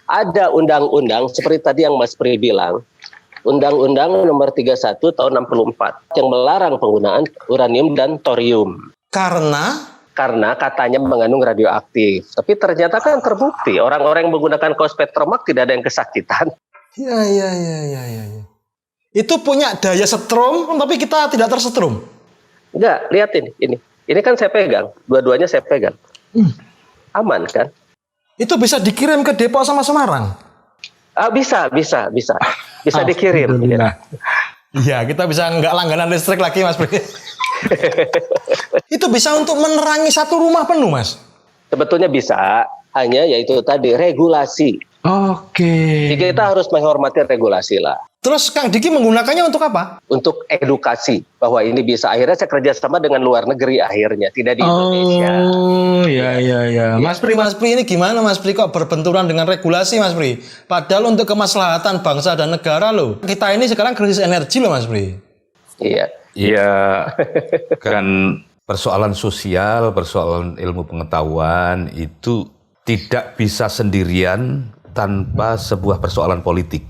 Ada undang-undang seperti tadi yang Mas Pri bilang, Undang-Undang Nomor 31 Tahun 64 yang melarang penggunaan uranium dan thorium. Karena katanya mengandung radioaktif. Tapi ternyata kan terbukti orang-orang yang menggunakan kaos petromak tidak ada yang kesakitan. Ya. Itu punya daya setrum, tapi kita tidak tersetrum. Enggak, lihat ini. Ini kan saya pegang, dua-duanya saya pegang. Aman kan? Itu bisa dikirim ke Depok sama Semarang? Bisa dikirim. Iya, kita bisa nggak langganan listrik lagi, Mas Pri. Itu bisa untuk menerangi satu rumah penuh, Mas? Sebetulnya bisa, hanya yaitu tadi regulasi. Oke. Jadi kita harus menghormati regulasi lah. Terus Kang Diki menggunakannya untuk apa? Untuk edukasi bahwa ini bisa. Akhirnya saya kerjasama dengan luar negeri akhirnya, tidak di Indonesia. Oh, ya. Mas Pri ini gimana Mas Pri kok berbenturan dengan regulasi Mas Pri? Padahal untuk kemaslahatan bangsa dan negara loh. Kita ini sekarang krisis energi loh Mas Pri. Iya. Ya, kan persoalan sosial, persoalan ilmu pengetahuan itu tidak bisa sendirian tanpa sebuah persoalan politik.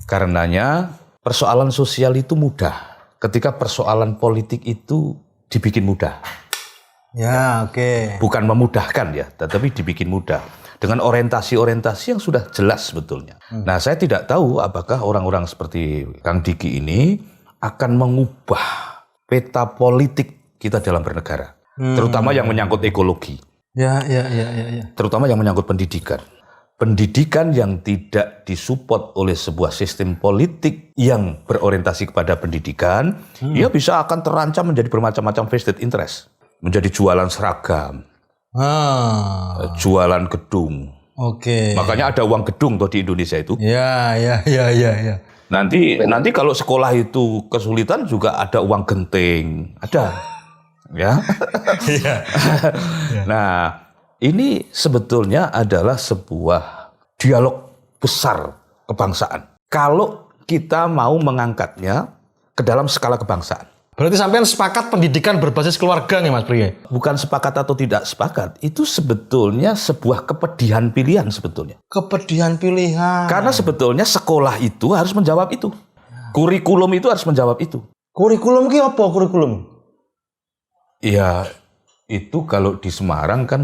Karenanya persoalan sosial itu mudah ketika persoalan politik itu dibikin mudah. Ya, oke. Bukan memudahkan ya, tetapi dibikin mudah. Dengan orientasi-orientasi yang sudah jelas sebetulnya. Nah, saya tidak tahu apakah orang-orang seperti Kang Diki ini akan mengubah peta politik kita dalam bernegara. Terutama yang menyangkut ekologi. Ya. Terutama yang menyangkut pendidikan. Pendidikan yang tidak disupport oleh sebuah sistem politik yang berorientasi kepada pendidikan, ia bisa akan terancam menjadi bermacam-macam vested interest. Menjadi jualan seragam, jualan gedung. Oke. Makanya ada uang gedung tuh di Indonesia itu. Ya. Nanti kalau sekolah itu kesulitan juga ada uang genting, ada. Ya. Nah, ini sebetulnya adalah sebuah dialog besar kebangsaan. Kalau kita mau mengangkatnya ke dalam skala kebangsaan. Berarti sampean sepakat pendidikan berbasis keluarga nih Mas Pri? Bukan sepakat atau tidak sepakat, itu sebetulnya sebuah kepedihan pilihan sebetulnya. Kepedihan pilihan. Karena sebetulnya sekolah itu harus menjawab itu. Kurikulum itu harus menjawab itu. Kurikulum ki apa kurikulum? Ya, itu kalau di Semarang kan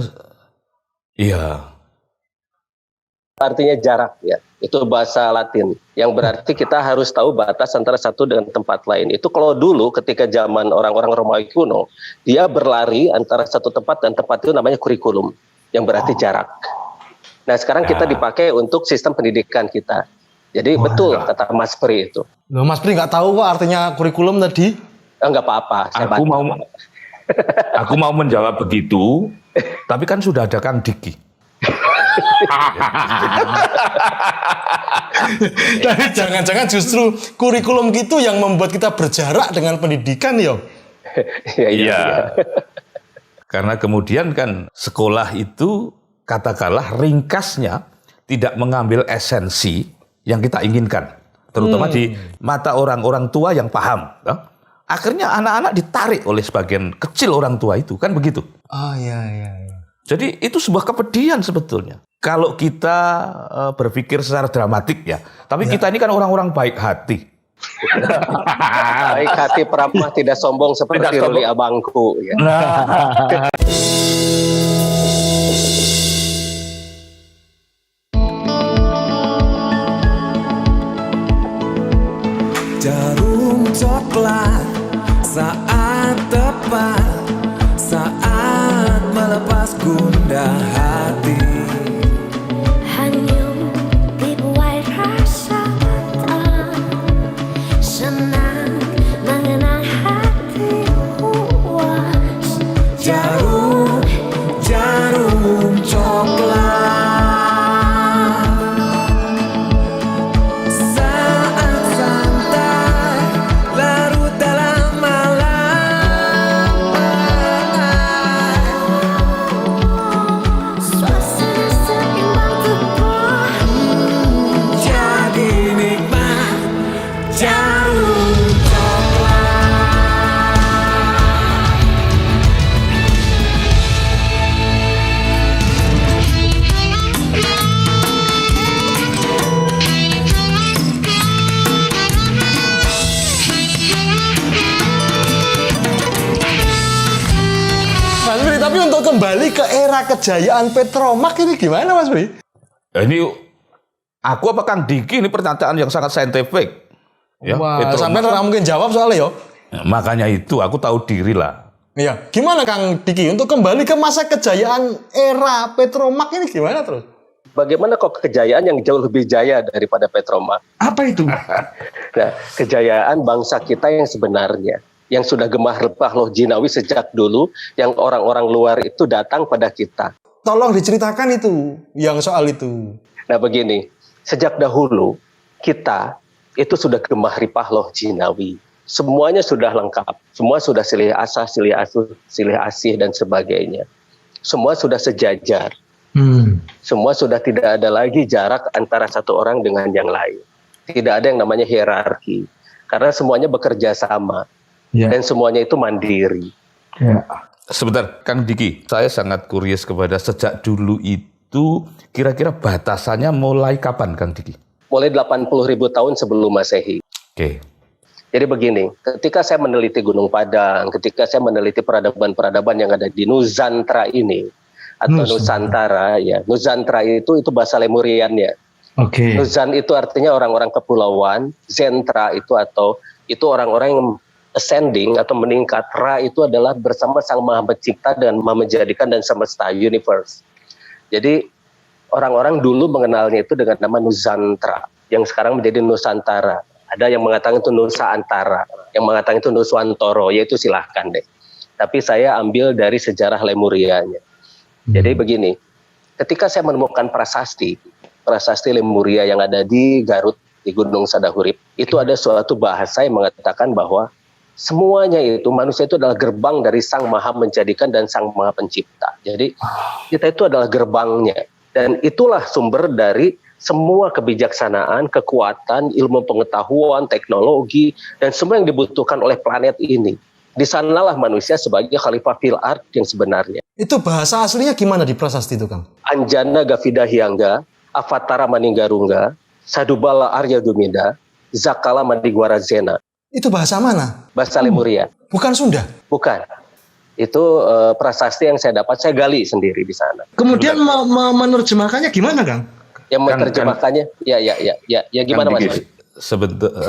iya. Artinya jarak ya. Itu bahasa Latin. Yang berarti kita harus tahu batas antara satu dengan tempat lain. Itu kalau dulu ketika zaman orang-orang Romawi kuno, dia berlari antara satu tempat dan tempat itu namanya kurikulum. Yang berarti jarak. Nah sekarang kita dipakai untuk sistem pendidikan kita. Jadi betul kata Mas Pri itu. Loh Mas Pri nggak tahu kok artinya kurikulum tadi? Enggak apa-apa. Aku mau menjawab begitu, tapi kan sudah ada Kang Diki. Tapi jangan-jangan justru kurikulum gitu yang membuat kita berjarak dengan pendidikan ya? Iya. Karena kemudian kan sekolah itu katakanlah ringkasnya tidak mengambil esensi yang kita inginkan. Terutama di mata orang-orang tua yang paham. Ya? Akhirnya anak-anak ditarik oleh sebagian kecil orang tua itu, kan begitu. Oh iya. Jadi itu sebuah kepedihan sebetulnya. Kalau kita berpikir secara dramatik ya. Tapi kita ini kan orang-orang baik hati. Baik hati peramah tidak sombong seperti Ruli abangku. Ya. kembali ke era kejayaan Petromak ini gimana Mas Bri? Ini aku apa Kang Diki, ini pernyataan yang sangat saintifik. Ya, Wah, Petromak. sampai nggak mungkin jawab soalnya yo. Ya, makanya itu aku tahu diri lah. Iya, gimana Kang Diki untuk kembali ke masa kejayaan era Petromak ini gimana terus? Bagaimana kok kejayaan yang jauh lebih jaya daripada Petromak? Apa itu? Nah, kejayaan bangsa kita yang sebenarnya, yang sudah gemah rempah loh jinawi sejak dulu, yang orang-orang luar itu datang pada kita. Tolong diceritakan itu, yang soal itu. Nah begini, sejak dahulu kita itu sudah gemah ripah loh jinawi. Semuanya sudah lengkap, semua sudah silih asah, silih asuh, silih asih dan sebagainya. Semua sudah sejajar. Semua sudah tidak ada lagi jarak antara satu orang dengan yang lain. Tidak ada yang namanya hierarki. Karena semuanya bekerja sama. Ya. Dan semuanya itu mandiri. Ya. Sebentar, Kang Diki, saya sangat curious kepada sejak dulu itu kira-kira batasannya mulai kapan, Kang Diki? Mulai 80.000 tahun sebelum Masehi. Oke. Jadi begini, ketika saya meneliti Gunung Padang, ketika saya meneliti peradaban-peradaban yang ada di Nusantara ini, atau Nusantara, ya, Nusantara itu bahasa Lemuriannya. Oke. Nuzan itu artinya orang-orang kepulauan, Zentra itu orang-orang yang ascending atau meningkat. Ra itu adalah bersama Sang Maha Pencipta dan Maha Menjadikan dan semesta universe. Jadi orang-orang dulu mengenalnya itu dengan nama Nusantara, yang sekarang menjadi Nusantara. Ada yang mengatakan itu Nusa Antara, yang mengatakan itu Nuswantoro, yaitu silahkan deh. Tapi saya ambil dari sejarah Lemurianya. Jadi begini, ketika saya menemukan prasasti Lemuria yang ada di Garut, di Gunung Sadahurip, itu ada suatu bahasa yang mengatakan bahwa semuanya itu, manusia itu adalah gerbang dari Sang Maha Menjadikan dan Sang Maha Pencipta. Jadi kita itu adalah gerbangnya. Dan itulah sumber dari semua kebijaksanaan, kekuatan, ilmu pengetahuan, teknologi, dan semua yang dibutuhkan oleh planet ini. Di sanalah manusia sebagai khalifah fil ard yang sebenarnya. Itu bahasa aslinya gimana di prasasti itu, Kang? Anjana Gavida Hyangga, Avatara Maninggarungga, Sadubala Arya Dumida, Zakala Mandigwara Zena. Itu bahasa mana? Bahasa Lemuria. Bukan Sunda? Bukan. Itu prasasti yang saya dapat, saya gali sendiri di sana. Kemudian menerjemahkannya gimana, Kang? Yang menerjemahkannya, ya gimana Kang Mas? Diki,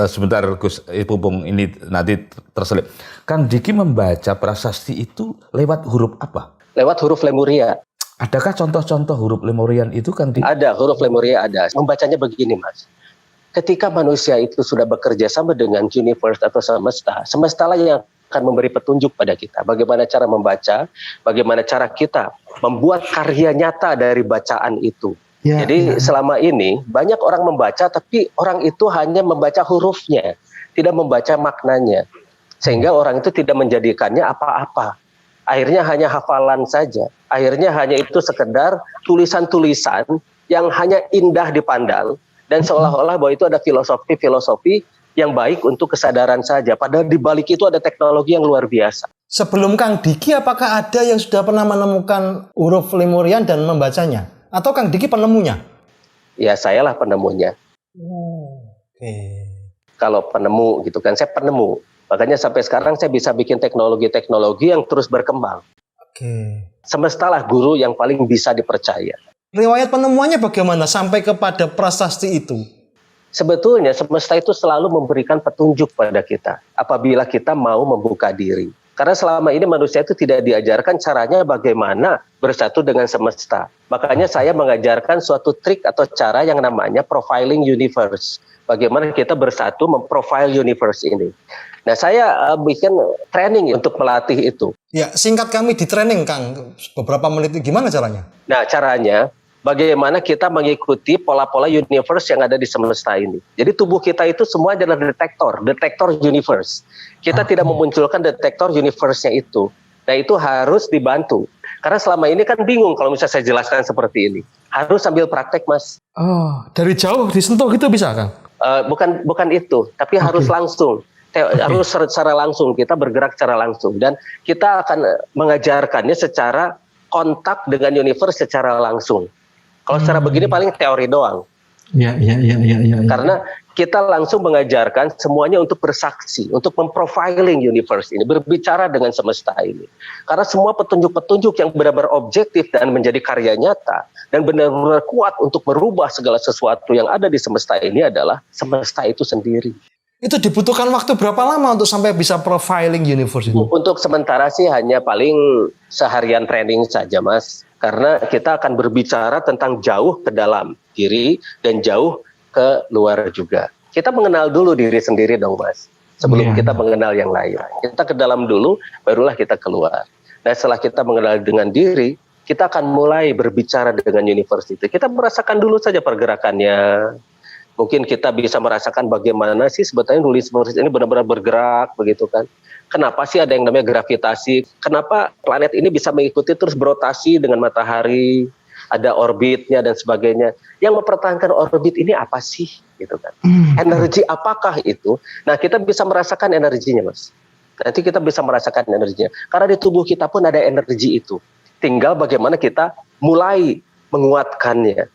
sebentar Gus Pupung ini nanti terselip. Kang Diki membaca prasasti itu lewat huruf apa? Lewat huruf Lemuria. Adakah contoh-contoh huruf Lemurian itu, Kang Diki? Ada, huruf Lemuria ada. Membacanya begini, Mas. Ketika manusia itu sudah bekerja sama dengan universe atau semesta lah yang akan memberi petunjuk pada kita. Bagaimana cara membaca, bagaimana cara kita membuat karya nyata dari bacaan itu. Ya, Jadi selama ini banyak orang membaca, tapi orang itu hanya membaca hurufnya, tidak membaca maknanya. Sehingga orang itu tidak menjadikannya apa-apa. Akhirnya hanya hafalan saja. Akhirnya hanya itu sekedar tulisan-tulisan yang hanya indah dipandang. Dan seolah-olah bahwa itu ada filosofi-filosofi yang baik untuk kesadaran saja. Padahal di balik itu ada teknologi yang luar biasa. Sebelum Kang Diki, apakah ada yang sudah pernah menemukan huruf Lemurian dan membacanya? Atau Kang Diki penemunya? Ya, sayalah penemunya. Oke. Kalau penemu gitu kan, saya penemu. Makanya sampai sekarang saya bisa bikin teknologi-teknologi yang terus berkembang. Oke. Semestalah guru yang paling bisa dipercaya. Riwayat penemuannya bagaimana sampai kepada prasasti itu? Sebetulnya semesta itu selalu memberikan petunjuk pada kita apabila kita mau membuka diri. Karena selama ini manusia itu tidak diajarkan caranya bagaimana bersatu dengan semesta. Makanya saya mengajarkan suatu trik atau cara yang namanya profiling universe. Bagaimana kita bersatu memprofile universe ini. Nah, saya bikin training untuk melatih itu. Ya, singkat kami di training, Kang. Beberapa menit itu gimana caranya? Nah, caranya bagaimana kita mengikuti pola-pola universe yang ada di semesta ini. Jadi tubuh kita itu semua adalah detektor universe. Kita tidak memunculkan detektor universe-nya itu. Nah, itu harus dibantu. Karena selama ini kan bingung kalau misalnya saya jelaskan seperti ini. Harus sambil praktek, Mas. Oh, dari jauh disentuh gitu bisa, Kang? Bukan itu, tapi harus langsung. Harus secara langsung, kita bergerak secara langsung. Dan kita akan mengajarkannya secara kontak dengan universe secara langsung. Kalau secara begini paling teori doang. Ya, ya, ya, ya, ya. Karena kita langsung mengajarkan semuanya untuk bersaksi, untuk memprofiling universe ini, berbicara dengan semesta ini. Karena semua petunjuk-petunjuk yang benar-benar objektif dan menjadi karya nyata dan benar-benar kuat untuk merubah segala sesuatu yang ada di semesta ini adalah semesta itu sendiri. Itu dibutuhkan waktu berapa lama untuk sampai bisa profiling universe itu? Untuk sementara sih hanya paling seharian training saja, Mas. Karena kita akan berbicara tentang jauh ke dalam diri dan jauh ke luar juga. Kita mengenal dulu diri sendiri dong, Mas. Sebelum kita mengenal yang lain. Kita ke dalam dulu, barulah kita keluar. Nah, setelah kita mengenal dengan diri, kita akan mulai berbicara dengan universe itu. Kita merasakan dulu saja pergerakannya. Mungkin kita bisa merasakan bagaimana sih sebetulnya universe ini benar-benar bergerak, begitu kan. Kenapa sih ada yang namanya gravitasi? Kenapa planet ini bisa mengikuti terus berotasi dengan matahari? Ada orbitnya dan sebagainya. Yang mempertahankan orbit ini apa sih? Gitu kan. Energi apakah itu? Nah, kita bisa merasakan energinya, Mas. Nanti kita bisa merasakan energinya. Karena di tubuh kita pun ada energi itu. Tinggal bagaimana kita mulai menguatkannya.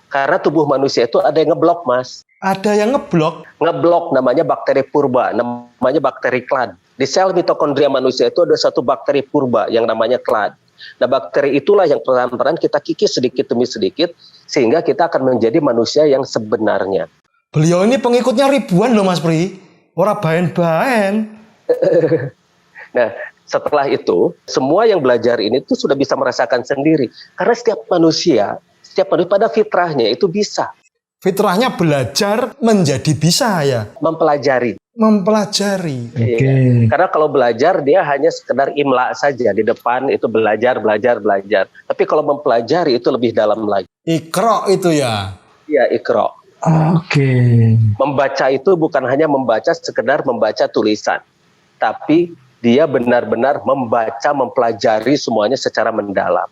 Karena tubuh manusia itu ada yang ngeblok, Mas. Ada yang ngeblok? Ngeblok namanya bakteri purba, namanya bakteri clad. Di sel mitokondria manusia itu ada satu bakteri purba yang namanya clad. Nah, bakteri itulah yang pelan-pelan kita kikis sedikit demi sedikit sehingga kita akan menjadi manusia yang sebenarnya. Beliau ini pengikutnya ribuan loh, Mas Pri. Ora baen-baen. Nah, setelah itu semua yang belajar ini tuh sudah bisa merasakan sendiri. Karena setiap manusia pada fitrahnya itu bisa. Fitrahnya belajar menjadi bisa ya? Mempelajari. Mempelajari. Oke. Karena kalau belajar dia hanya sekedar imla saja. Di depan itu belajar. Tapi kalau mempelajari itu lebih dalam lagi. Iqra itu ya? Iya, Iqra. Oke. Membaca itu bukan hanya membaca sekedar membaca tulisan. Tapi dia benar-benar membaca, mempelajari semuanya secara mendalam.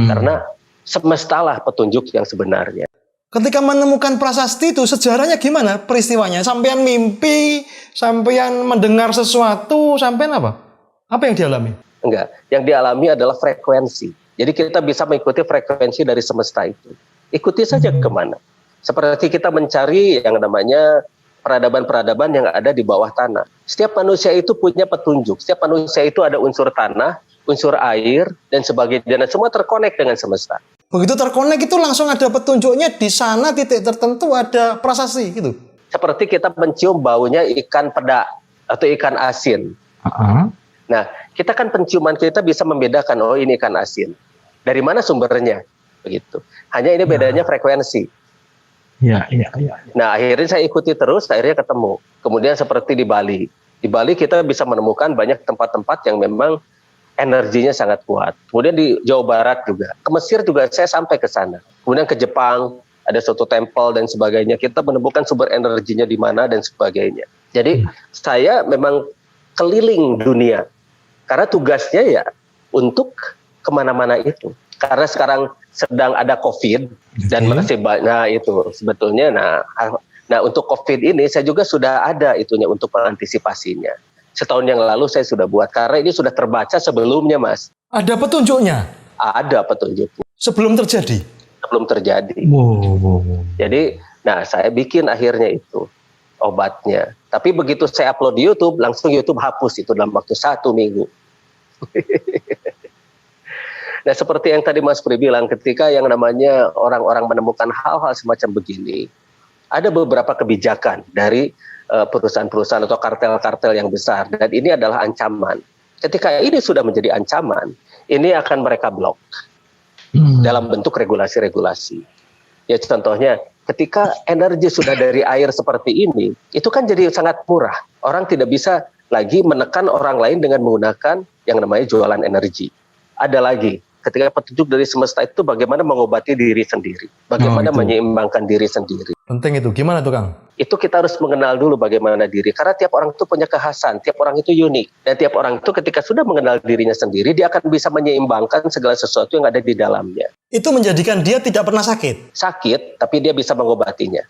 Karena semestalah petunjuk yang sebenarnya. Ketika menemukan prasasti itu sejarahnya gimana peristiwanya? Sampean mimpi, sampean mendengar sesuatu, sampean apa? Apa yang dialami? Enggak, yang dialami adalah frekuensi. Jadi kita bisa mengikuti frekuensi dari semesta itu. Ikuti saja kemana. Seperti kita mencari yang namanya peradaban-peradaban yang ada di bawah tanah. Setiap manusia itu punya petunjuk. Setiap manusia itu ada unsur tanah, unsur air, dan sebagainya. Dan semua terkonek dengan semesta. Begitu terkonek itu langsung ada petunjuknya di sana titik tertentu ada prasasti gitu. Seperti kita mencium baunya ikan peda atau ikan asin. Nah, kita kan penciuman kita bisa membedakan, oh ini ikan asin. Dari mana sumbernya? Begitu. Hanya ini bedanya frekuensi. Ya. Nah, akhirnya saya ikuti terus, akhirnya ketemu. Kemudian seperti di Bali. Di Bali kita bisa menemukan banyak tempat-tempat yang memang energinya sangat kuat. Kemudian di Jawa Barat juga. Ke Mesir juga saya sampai ke sana. Kemudian ke Jepang, ada suatu temple dan sebagainya. Kita menemukan sumber energinya di mana dan sebagainya. Jadi saya memang keliling dunia. Karena tugasnya ya untuk kemana-mana itu. Karena sekarang sedang ada COVID dan masih banyak itu sebetulnya. Nah untuk COVID ini saya juga sudah ada itunya untuk mengantisipasinya. Setahun yang lalu saya sudah buat karena ini sudah terbaca sebelumnya, Mas. Ada petunjuknya? Ada petunjuknya. Sebelum terjadi? Sebelum terjadi. Wow. Jadi, saya bikin akhirnya itu obatnya. Tapi begitu saya upload di YouTube, langsung YouTube hapus itu dalam waktu 1 minggu. Nah, seperti yang tadi Mas Pri bilang, ketika yang namanya orang-orang menemukan hal-hal semacam begini, ada beberapa kebijakan dari perusahaan-perusahaan atau kartel-kartel yang besar, dan ini adalah ancaman. Ketika ini sudah menjadi ancaman, ini akan mereka blok dalam bentuk regulasi-regulasi. Ya contohnya, ketika energi sudah dari air seperti ini, itu kan jadi sangat murah. Orang tidak bisa lagi menekan orang lain dengan menggunakan yang namanya jualan energi. Ada lagi, ketika petunjuk dari semesta itu bagaimana mengobati diri sendiri, bagaimana menyeimbangkan diri sendiri. Penting itu. Gimana tuh, Kang? Itu kita harus mengenal dulu bagaimana diri. Karena tiap orang itu punya kekhasan, tiap orang itu unik. Dan tiap orang itu ketika sudah mengenal dirinya sendiri, dia akan bisa menyeimbangkan segala sesuatu yang ada di dalamnya. Itu menjadikan dia tidak pernah sakit? Sakit, tapi dia bisa mengobatinya.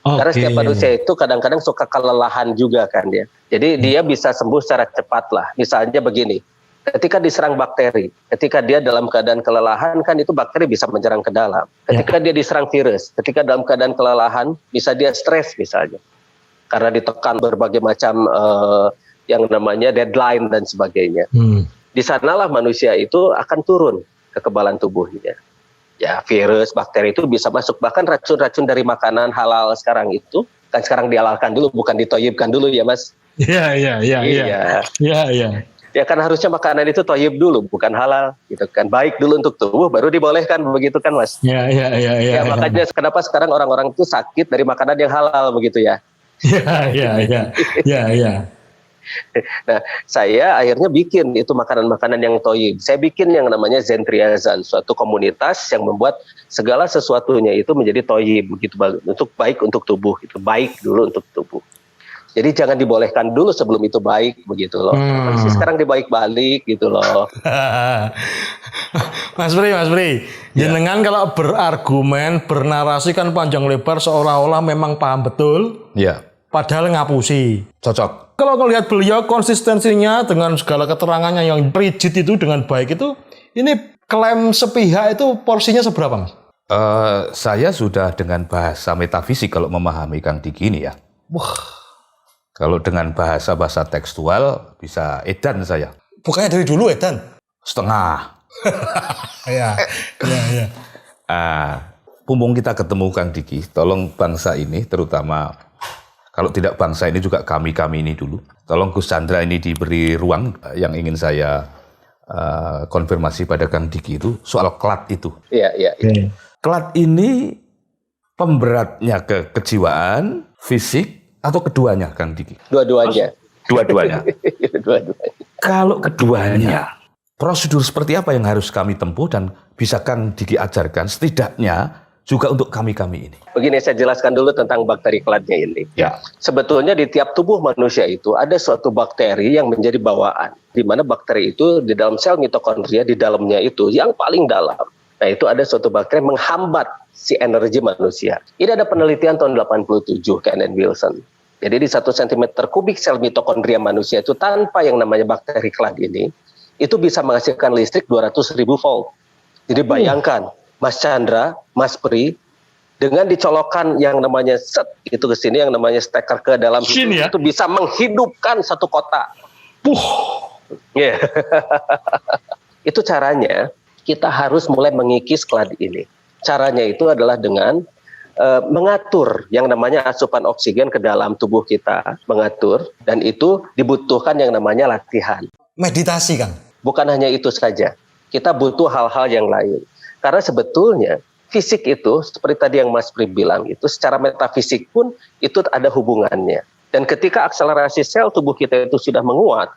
Okay. Karena setiap manusia itu kadang-kadang suka kelelahan juga kan dia. Jadi dia bisa sembuh secara cepat lah. Misalnya begini, Ketika diserang bakteri, ketika dia dalam keadaan kelelahan, kan itu bakteri bisa menyerang ke dalam. Ketika dia diserang virus, ketika dalam keadaan kelelahan, bisa dia stres misalnya. Karena ditekan berbagai macam yang namanya deadline dan sebagainya. Di sanalah manusia itu akan turun kekebalan tubuhnya. Ya, virus, bakteri itu bisa masuk. Bahkan racun-racun dari makanan halal sekarang itu, kan sekarang dihalalkan dulu, bukan ditoyibkan dulu ya Mas. Iya. Ya kan harusnya makanan itu toyib dulu, bukan halal, gitu kan. Baik dulu untuk tubuh, baru dibolehkan, begitu kan Mas. Iya. Ya makanya kenapa sekarang orang-orang itu sakit dari makanan yang halal, begitu ya. Iya. Nah, saya akhirnya bikin itu makanan-makanan yang toyib. Saya bikin yang namanya Zentriazan, suatu komunitas yang membuat segala sesuatunya itu menjadi toyib, begitu, untuk baik untuk tubuh, itu baik dulu untuk tubuh. Jadi jangan dibolehkan dulu sebelum itu baik, begitu loh. Sekarang dibaik-balik gitu loh. Mas Pri, jenengan kalau berargumen, bernarasi kan panjang lebar seolah-olah memang paham betul. Ya. Padahal ngapusi. Cocok. Kalau lihat beliau konsistensinya dengan segala keterangannya yang rigid itu dengan baik itu, ini klaim sepihak itu porsinya seberapa, Mas? Saya sudah dengan bahasa metafisik kalau memahami Kang Diki ini ya. Wah. Kalau dengan bahasa tekstual bisa edan saya. Bukannya dari dulu edan? Setengah. Iya. Mumpung kita ketemu Kang Diki, tolong bangsa ini terutama kalau tidak bangsa ini juga kami ini dulu. Tolong Gus Chandra ini diberi ruang yang ingin saya konfirmasi pada Kang Diki itu soal klat itu. Iya. Klat ini pemberatnya ke kejiwaan, fisik, atau keduanya Kang Diki? Dua-duanya. Dua-duanya. Dua-duanya. Kalau keduanya, prosedur seperti apa yang harus kami tempuh dan bisa Kang Diki ajarkan setidaknya juga untuk kami ini? Begini, saya jelaskan dulu tentang bakteri klatnya ini. Ya. Sebetulnya di tiap tubuh manusia itu ada suatu bakteri yang menjadi bawaan. Di mana bakteri itu di dalam sel mitokondria, di dalamnya itu yang paling dalam. Nah, itu ada suatu bakteri menghambat si energi manusia. Ini ada penelitian tahun 87, Ken and Wilson. Jadi di 1 cm kubik sel mitokondria manusia itu tanpa yang namanya bakteri klat ini, itu bisa menghasilkan listrik 200.000 volt. Jadi bayangkan, Mas Chandra, Mas Pri, dengan dicolokkan yang namanya set itu ke sini, yang namanya steker ke dalam ya? itu bisa menghidupkan satu kota. Yeah. Itu caranya. Kita harus mulai mengikis klat ini. Caranya itu adalah dengan mengatur yang namanya asupan oksigen ke dalam tubuh kita, mengatur, dan itu dibutuhkan yang namanya latihan. Meditasi, Kang? Bukan hanya itu saja, kita butuh hal-hal yang lain. Karena sebetulnya fisik itu, seperti tadi yang Mas Pri bilang, itu secara metafisik pun itu ada hubungannya. Dan ketika akselerasi sel tubuh kita itu sudah menguat,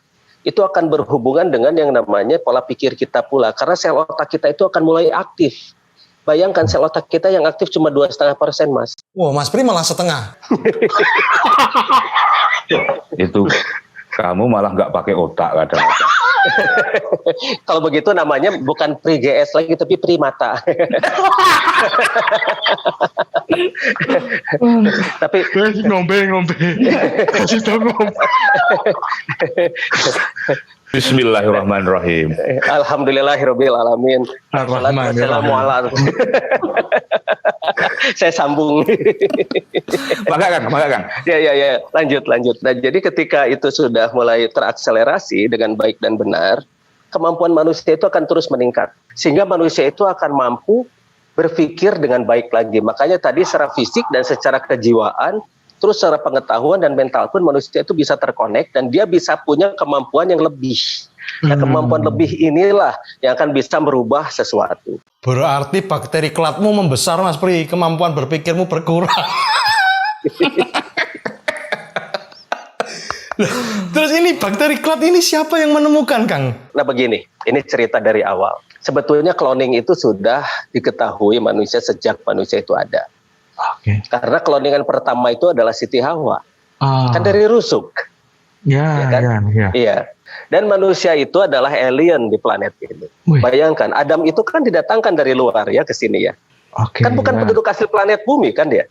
itu akan berhubungan dengan yang namanya pola pikir kita pula. Karena sel otak kita itu akan mulai aktif. Bayangkan sel otak kita yang aktif cuma 2,5%, Mas. Wah, Mas Pri malah setengah. Itu kamu malah nggak pakai otak kadang-kadang. Kalau begitu namanya bukan Pri GS lagi, tapi Primata. Tapi ngombe. Kasih tau ngombe. Bismillahirrahmanirrahim. Alhamdulillahirabbil alamin. Assalamualaikum. Saya sambung. Maka Kang. Ya. Lanjut. Nah, jadi ketika itu sudah mulai terakselerasi dengan baik dan benar, kemampuan manusia itu akan terus meningkat. Sehingga manusia itu akan mampu berpikir dengan baik lagi. Makanya tadi secara fisik dan secara kejiwaan, terus secara pengetahuan dan mental pun manusia itu bisa terkonek dan dia bisa punya kemampuan yang lebih. Nah, kemampuan lebih inilah yang akan bisa merubah sesuatu. Berarti bakteri klatmu membesar, Mas Pri. Kemampuan berpikirmu berkurang. Terus ini bakteri klat ini siapa yang menemukan, Kang? Nah begini, ini cerita dari awal. Sebetulnya cloning itu sudah diketahui manusia sejak manusia itu ada. Oke. Karena cloningan pertama itu adalah Siti Hawa. Kan dari rusuk. Ya. Iya. Dan manusia itu adalah alien di planet ini. Wih. Bayangkan, Adam itu kan didatangkan dari luar ya ke sini ya. Oke. Kan bukan penduduk asli planet bumi kan dia.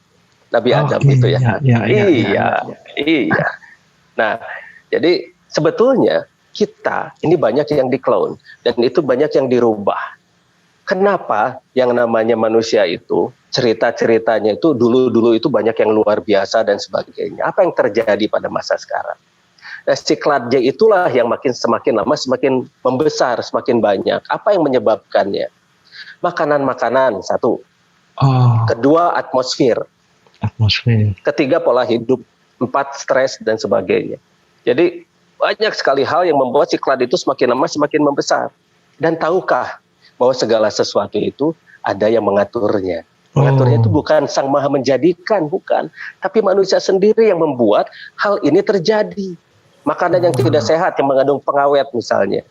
Nabi Adam itu ya. Iya. Iya. Nah, jadi sebetulnya kita ini banyak yang di-clone dan itu banyak yang dirubah. Kenapa yang namanya manusia itu cerita-ceritanya itu dulu itu banyak yang luar biasa dan sebagainya. Apa yang terjadi pada masa sekarang? Nah, si Kladje itulah yang semakin lama semakin membesar, semakin banyak. Apa yang menyebabkannya? Makanan-makanan, satu. Kedua, atmosfer. Ketiga, pola hidup. 4, stres dan sebagainya. Jadi banyak sekali hal yang membuat si Kladje itu semakin lama semakin membesar. Dan tahukah bahwa segala sesuatu itu ada yang mengaturnya. Mengaturnya itu bukan Sang Maha Menjadikan, bukan. Tapi manusia sendiri yang membuat hal ini terjadi. Makanan yang tidak sehat, yang mengandung pengawet misalnya.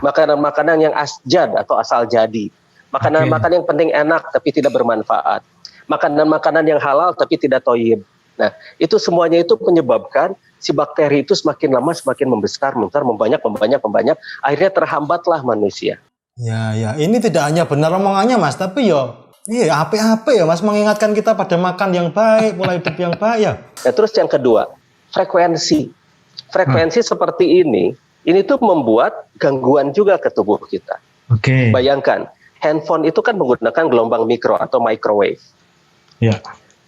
Makanan-makanan yang asjad atau asal jadi. Makanan-makanan yang penting enak tapi tidak bermanfaat. Makanan-makanan yang halal tapi tidak thayyib. Nah, itu semuanya itu menyebabkan si bakteri itu semakin lama semakin membesar, membanyak. Akhirnya terhambatlah manusia. Ya, ini tidak hanya benar omongannya Mas, tapi apa ya Mas, mengingatkan kita pada makan yang baik, pola hidup yang baik ya. Nah, terus yang kedua, frekuensi seperti ini tuh membuat gangguan juga ke tubuh kita. Bayangkan, handphone itu kan menggunakan gelombang mikro atau microwave.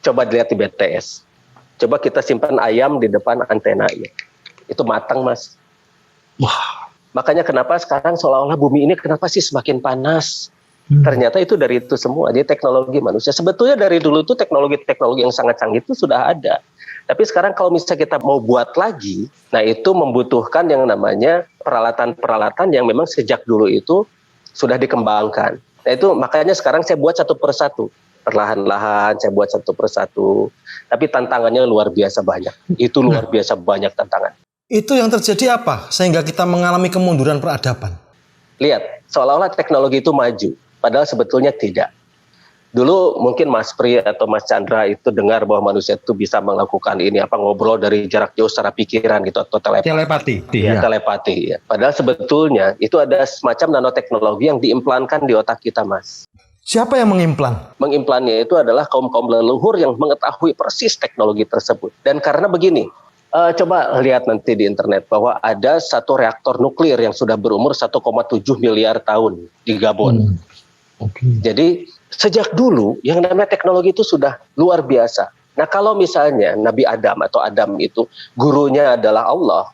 Coba dilihat di BTS. Coba kita simpan ayam di depan antenanya. Itu matang, Mas. Makanya kenapa sekarang seolah-olah bumi ini kenapa sih semakin panas? Ternyata itu dari itu semua. Jadi teknologi manusia. Sebetulnya dari dulu itu teknologi yang sangat canggih itu sudah ada. Tapi sekarang kalau misalnya kita mau buat lagi, nah itu membutuhkan yang namanya peralatan-peralatan yang memang sejak dulu itu sudah dikembangkan. Nah itu makanya sekarang saya buat satu persatu. Perlahan-lahan saya buat satu persatu. Tapi tantangannya luar biasa banyak. Itu luar biasa banyak tantangan. Itu yang terjadi apa? Sehingga kita mengalami kemunduran peradaban. Lihat, seolah-olah teknologi itu maju. Padahal sebetulnya tidak. Dulu mungkin Mas Pri atau Mas Chandra itu dengar bahwa manusia itu bisa melakukan ngobrol dari jarak jauh secara pikiran gitu atau telepati. Telepati. Ya. Padahal sebetulnya itu ada semacam nanoteknologi yang diimplankan di otak kita, Mas. Siapa yang mengimplan? Mengimplannya itu adalah kaum-kaum leluhur yang mengetahui persis teknologi tersebut. Dan karena begini, coba lihat nanti di internet bahwa ada satu reaktor nuklir yang sudah berumur 1,7 miliar tahun di Gabon. Jadi sejak dulu yang namanya teknologi itu sudah luar biasa. Nah kalau misalnya Nabi Adam atau Adam itu gurunya adalah Allah,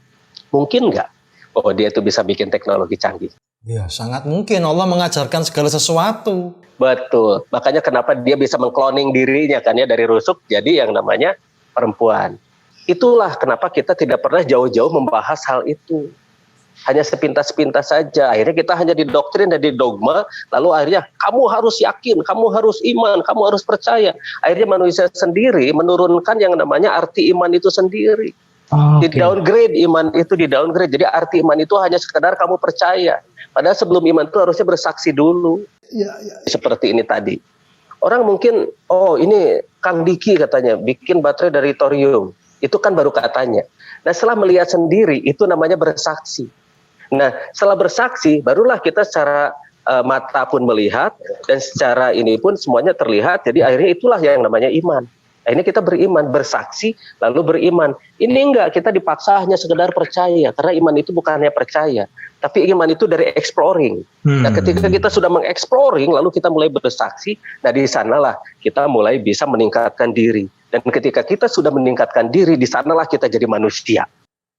mungkin nggak bahwa dia itu bisa bikin teknologi canggih? Ya sangat mungkin. Allah mengajarkan segala sesuatu. Betul. Makanya kenapa dia bisa mengkloning dirinya kan ya dari rusuk jadi yang namanya perempuan. Itulah kenapa kita tidak pernah jauh-jauh membahas hal itu. Hanya sepintas-sepintas saja. Akhirnya kita hanya didoktrin dan didogma. Lalu akhirnya kamu harus yakin, kamu harus iman, kamu harus percaya. Akhirnya manusia sendiri menurunkan yang namanya arti iman itu sendiri. Di downgrade iman itu di downgrade. Jadi arti iman itu hanya sekedar kamu percaya. Padahal sebelum iman itu harusnya bersaksi dulu. Seperti ini tadi. Orang mungkin, ini Kang Diki katanya bikin baterai dari thorium. Itu kan baru katanya. Nah setelah melihat sendiri itu namanya bersaksi. Nah setelah bersaksi barulah kita secara mata pun melihat dan secara ini pun semuanya terlihat. Jadi akhirnya itulah yang namanya iman. Akhirnya kita beriman, bersaksi lalu beriman. Ini enggak, kita dipaksa hanya sekedar percaya. Karena iman itu bukan hanya percaya. Tapi iman itu dari exploring. Nah ketika kita sudah mengexploring lalu kita mulai bersaksi. Nah di sanalah kita mulai bisa meningkatkan diri. Dan ketika kita sudah meningkatkan diri, di sanalah kita jadi manusia.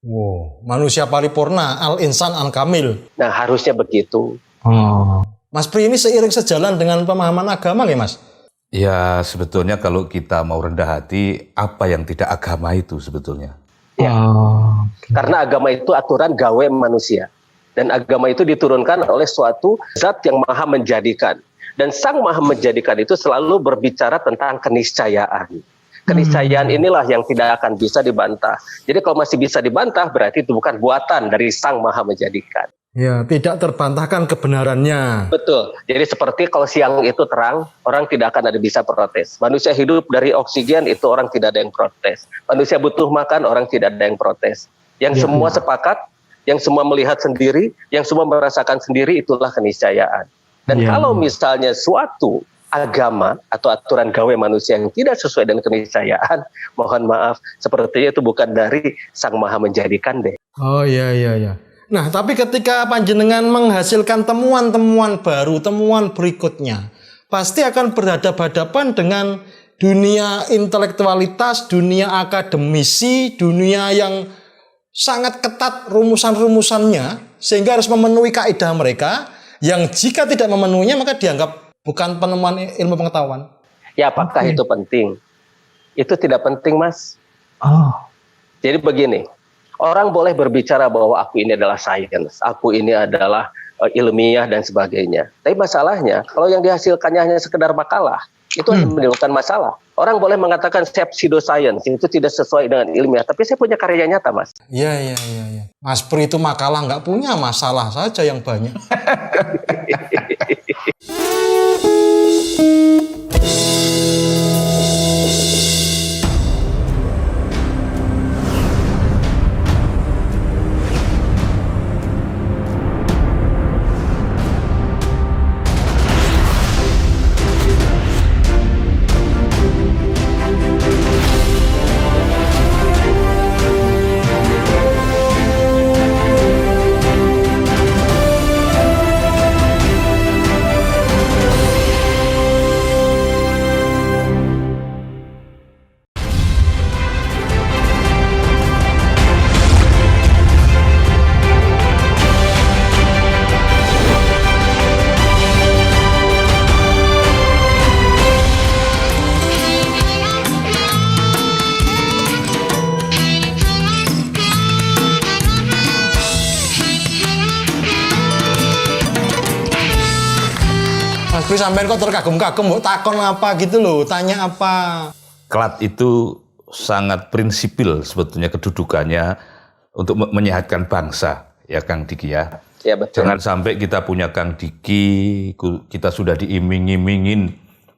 Wow, manusia paripurna, al-insan al-kamil. Nah, harusnya begitu. Mas Pri ini seiring sejalan dengan pemahaman agama nggak Mas? Ya, sebetulnya kalau kita mau rendah hati, apa yang tidak agama itu sebetulnya? Ya. Karena agama itu aturan gawe manusia. Dan agama itu diturunkan oleh suatu zat yang maha menjadikan. Dan sang maha menjadikan itu selalu berbicara tentang keniscayaan. Keniscayaan inilah yang tidak akan bisa dibantah. Jadi kalau masih bisa dibantah berarti itu bukan buatan dari Sang Maha Menjadikan. Ya, tidak terbantahkan kebenarannya. Betul. Jadi seperti kalau siang itu terang, orang tidak akan ada bisa protes. Manusia hidup dari oksigen itu orang tidak ada yang protes. Manusia butuh makan, orang tidak ada yang protes. Yang semua sepakat, yang semua melihat sendiri, yang semua merasakan sendiri itulah keniscayaan. Dan kalau misalnya suatu agama atau aturan gawe manusia yang tidak sesuai dengan keniscayaan, mohon maaf, sepertinya itu bukan dari Sang Maha Menjadikan deh. Oh iya. Nah, tapi ketika panjenengan menghasilkan temuan-temuan baru, temuan berikutnya, pasti akan berhadapan-hadapan dengan dunia intelektualitas, dunia akademisi, dunia yang sangat ketat rumusan-rumusannya, sehingga harus memenuhi kaidah mereka, yang jika tidak memenuhinya maka dianggap bukan penemuan ilmu pengetahuan. Ya, apakah itu penting? Itu tidak penting, Mas. Oh. Jadi begini, orang boleh berbicara bahwa aku ini adalah sains, aku ini adalah ilmiah dan sebagainya. Tapi masalahnya, kalau yang dihasilkannya hanya sekedar makalah, itu akan menimbulkan masalah. Orang boleh mengatakan saya pseudoscience, itu tidak sesuai dengan ilmiah, tapi saya punya karya nyata, Mas. Iya. Mas Pri itu makalah nggak punya masalah saja yang banyak. Mas Pri sampean kok terkagum-kagum, mau takon apa gitu loh, tanya apa. Klat itu sangat prinsipil sebetulnya kedudukannya untuk menyehatkan bangsa, ya Kang Diki ya. Ya, betul. Jangan sampai kita punya Kang Diki, kita sudah diiming-imingin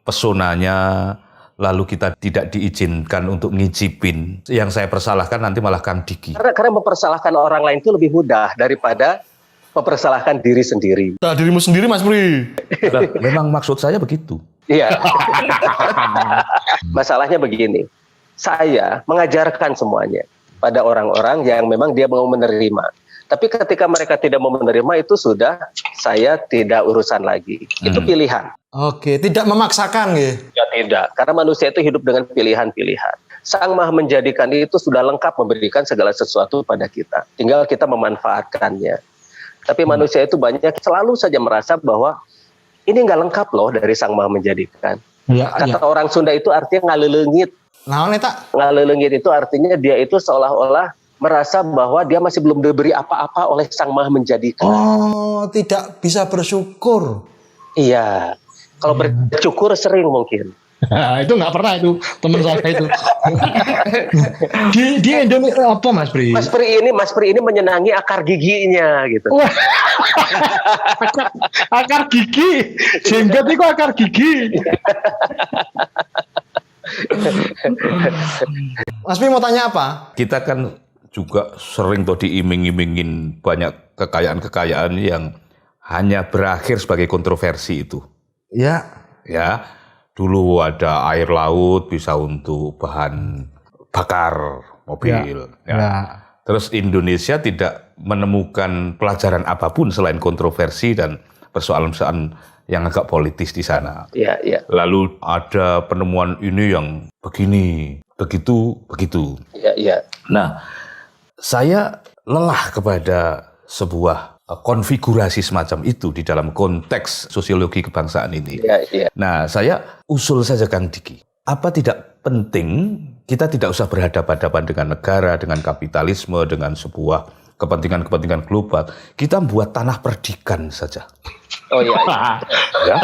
pesonanya, lalu kita tidak diizinkan untuk ngicipin. Yang saya persalahkan nanti malah Kang Diki. Karena mempersalahkan orang lain itu lebih mudah daripada mempersalahkan diri sendiri. Nah, dirimu sendiri Mas Pri. Memang maksud saya begitu. Iya. Masalahnya begini, saya mengajarkan semuanya pada orang-orang yang memang dia mau menerima. Tapi ketika mereka tidak mau menerima, itu sudah saya tidak urusan lagi. Itu pilihan. Oke, tidak memaksakan ya? Ya tidak, karena manusia itu hidup dengan pilihan-pilihan. Sang Maha Menjadikan itu sudah lengkap memberikan segala sesuatu pada kita. Tinggal kita memanfaatkannya. Tapi manusia itu banyak selalu saja merasa bahwa ini nggak lengkap loh dari Sang Maha Menjadikan. Ya, Kata orang Sunda itu artinya ngalelengit. Nah, tak. Ngalelengit itu artinya dia itu seolah-olah merasa bahwa dia masih belum diberi apa-apa oleh Sang Maha Menjadikan. Oh, tidak bisa bersyukur. Iya. Kalau bersyukur sering mungkin. Nah, itu nggak pernah itu teman saya itu. di Indonesia apa Mas Pri? Mas Pri ini menyenangi akar giginya gitu. Wah. akar gigi, jenggot itu akar gigi. Mas Pri mau tanya apa? Kita kan juga sering tuh diiming-imingin banyak kekayaan-kekayaan yang hanya berakhir sebagai kontroversi itu. Ya. Ya. Dulu ada air laut bisa untuk bahan bakar mobil. Ya. Terus Indonesia tidak menemukan pelajaran apapun selain kontroversi dan persoalan-persoalan yang agak politis di sana. Iya. Lalu ada penemuan ini yang begini, begitu. Iya. Nah, saya lelah kepada sebuah konfigurasi semacam itu di dalam konteks sosiologi kebangsaan ini. Iya. Nah, saya usul saja Kang Diki. Apa tidak penting kita tidak usah berhadapan-hadapan dengan negara, dengan kapitalisme, dengan sebuah kepentingan-kepentingan global. Kita buat tanah perdikan saja. Oh iya. Ya?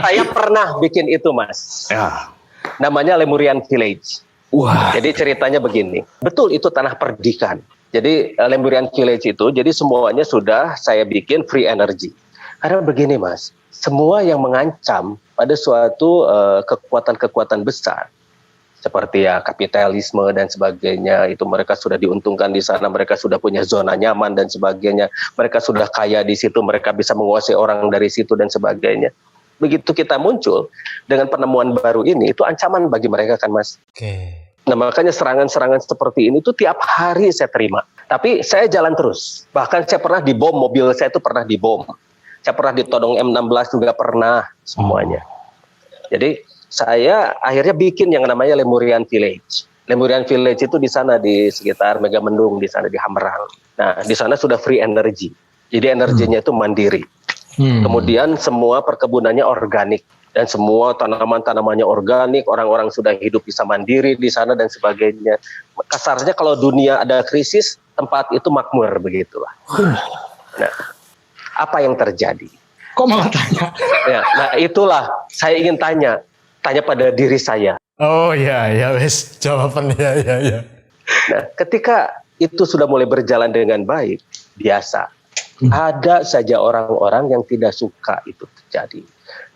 Saya pernah bikin itu, Mas. Ya. Namanya Lemurian Village. Wah. Jadi ceritanya begini. Betul itu tanah perdikan. Jadi Lemurian Village itu, jadi semuanya sudah saya bikin free energy. Karena begini Mas, semua yang mengancam pada suatu kekuatan-kekuatan besar, seperti ya kapitalisme dan sebagainya, itu mereka sudah diuntungkan di sana, mereka sudah punya zona nyaman dan sebagainya, mereka sudah kaya di situ, mereka bisa menguasai orang dari situ dan sebagainya. Begitu kita muncul dengan penemuan baru ini, itu ancaman bagi mereka kan Mas. Oke. Nah makanya serangan-serangan seperti ini tuh tiap hari saya terima. Tapi saya jalan terus. Bahkan saya pernah dibom, mobil saya itu pernah dibom. Saya pernah ditodong M16 juga pernah, semuanya. Jadi saya akhirnya bikin yang namanya Lemurian Village. Lemurian Village itu di sana di sekitar Megamendung, di sana di Hammerang. Nah, di sana sudah free energy. Jadi energinya itu mandiri. Kemudian semua perkebunannya organik dan semua tanaman-tanamannya organik, orang-orang sudah hidup bisa mandiri di sana dan sebagainya. Kasarnya kalau dunia ada krisis, tempat itu makmur begitulah. Nah, apa yang terjadi? Kok malah tanya? Ya, nah itulah saya ingin tanya pada diri saya. Oh ya, ya wes jawabannya ya. Nah, ketika itu sudah mulai berjalan dengan baik, biasa. Ada saja orang-orang yang tidak suka itu terjadi.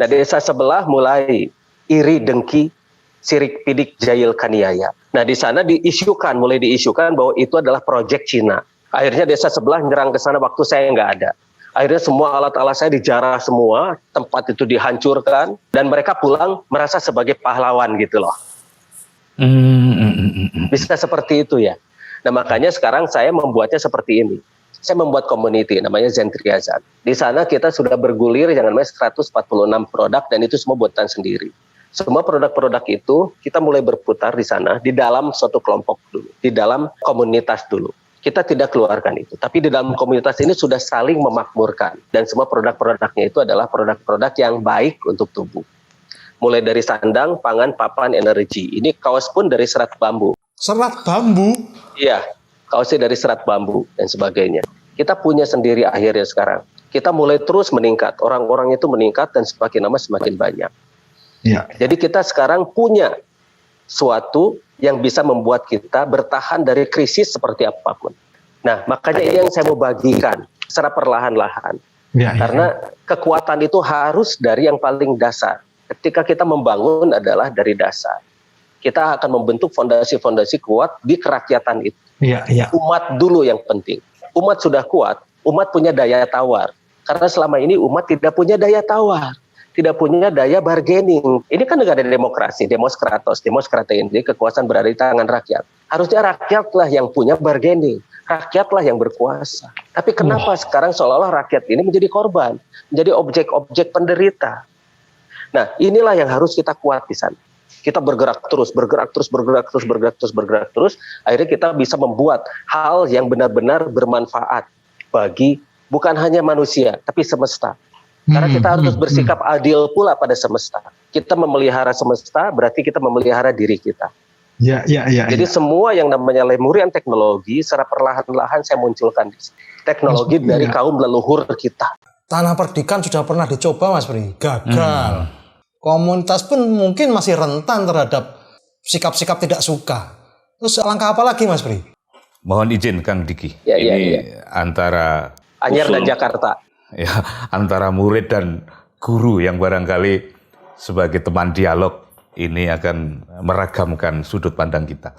Nah, desa sebelah mulai iri, dengki, sirik, pidik, jahil, kaniaya. Nah, di sana mulai diisukan bahwa itu adalah proyek Cina. Akhirnya desa sebelah nyerang ke sana waktu saya nggak ada. Akhirnya semua alat-alat saya dijarah semua, tempat itu dihancurkan, dan mereka pulang merasa sebagai pahlawan gitu loh. Bisa seperti itu ya. Nah, makanya sekarang saya membuatnya seperti ini. Saya membuat community namanya Zentriazan. Di sana kita sudah bergulir yang namanya 146 produk dan itu semua buatan sendiri. Semua produk-produk itu kita mulai berputar di sana di dalam suatu kelompok dulu, di dalam komunitas dulu. Kita tidak keluarkan itu, tapi di dalam komunitas ini sudah saling memakmurkan dan semua produk-produknya itu adalah produk-produk yang baik untuk tubuh. Mulai dari sandang, pangan, papan, energi. Ini kaos pun dari serat bambu. Serat bambu? Iya. Kaosnya dari serat bambu dan sebagainya. Kita punya sendiri akhirnya sekarang. Kita mulai terus meningkat. Orang-orang itu meningkat dan semakin lama semakin banyak. Ya. Jadi kita sekarang punya suatu yang bisa membuat kita bertahan dari krisis seperti apapun. Nah, makanya ini yang saya mau bagikan secara perlahan-lahan. Ya, Karena kekuatan itu harus dari yang paling dasar. Ketika kita membangun adalah dari dasar. Kita akan membentuk fondasi-fondasi kuat di kerakyatan itu. Ya. Umat dulu yang penting. Umat sudah kuat, umat punya daya tawar. Karena selama ini umat tidak punya daya tawar, tidak punya daya bargaining. Ini kan negara demokrasi, demokrasi ini kekuasaan berada di tangan rakyat. Harusnya rakyatlah yang punya bargaining, rakyatlah yang berkuasa. Tapi kenapa sekarang seolah-olah rakyat ini menjadi korban, menjadi objek-objek penderita? Nah, inilah yang harus kita kuat di sana. Kita bergerak terus. Akhirnya kita bisa membuat hal yang benar-benar bermanfaat bagi bukan hanya manusia, tapi semesta. Karena kita harus bersikap adil pula pada semesta. Kita memelihara semesta, berarti kita memelihara diri kita. Ya. Jadi semua yang namanya lemurian teknologi, secara perlahan-lahan saya munculkan di sini. Teknologi dari kaum leluhur kita. Tanah Perdikan sudah pernah dicoba, Mas Pri. Gagal. Komunitas pun mungkin masih rentan terhadap sikap-sikap tidak suka. Terus langkah apa lagi, Mas Pri? Mohon izin Kang Diki. Ini antara Anyer dan Jakarta. Ya, antara murid dan guru yang barangkali sebagai teman dialog ini akan meragamkan sudut pandang kita.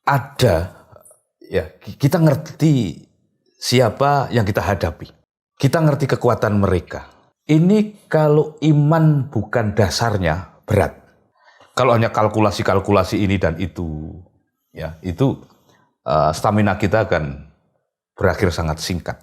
Ada, ya kita ngerti siapa yang kita hadapi. Kita ngerti kekuatan mereka. Ini kalau iman bukan dasarnya berat. Kalau hanya kalkulasi ini dan itu, ya itu stamina kita akan berakhir sangat singkat.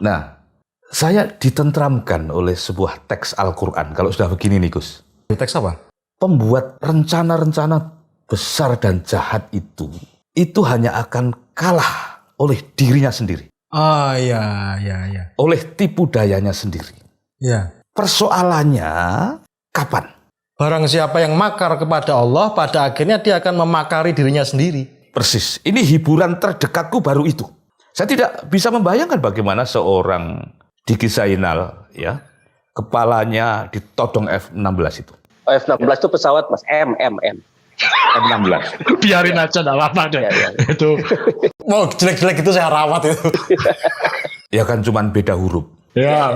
Nah, saya ditentramkan oleh sebuah teks Al-Quran. Kalau sudah begini nih Gus. Teks apa? Pembuat rencana-rencana besar dan jahat itu hanya akan kalah oleh dirinya sendiri. Ah, ya. Oleh tipu dayanya sendiri. Ya. Persoalannya kapan? Barang siapa yang makar kepada Allah, pada akhirnya dia akan memakari dirinya sendiri. Persis. Ini hiburan terdekatku baru itu. Saya tidak bisa membayangkan bagaimana seorang Diki Zainal, ya, kepalanya ditodong F-16 itu. F-16 itu pesawat, Mas. M16. Biarin aja, enggak apa-apa deh. Ya. Itu. Mau jelek-jelek itu saya rawat itu. Ya kan cuman beda huruf. Ya.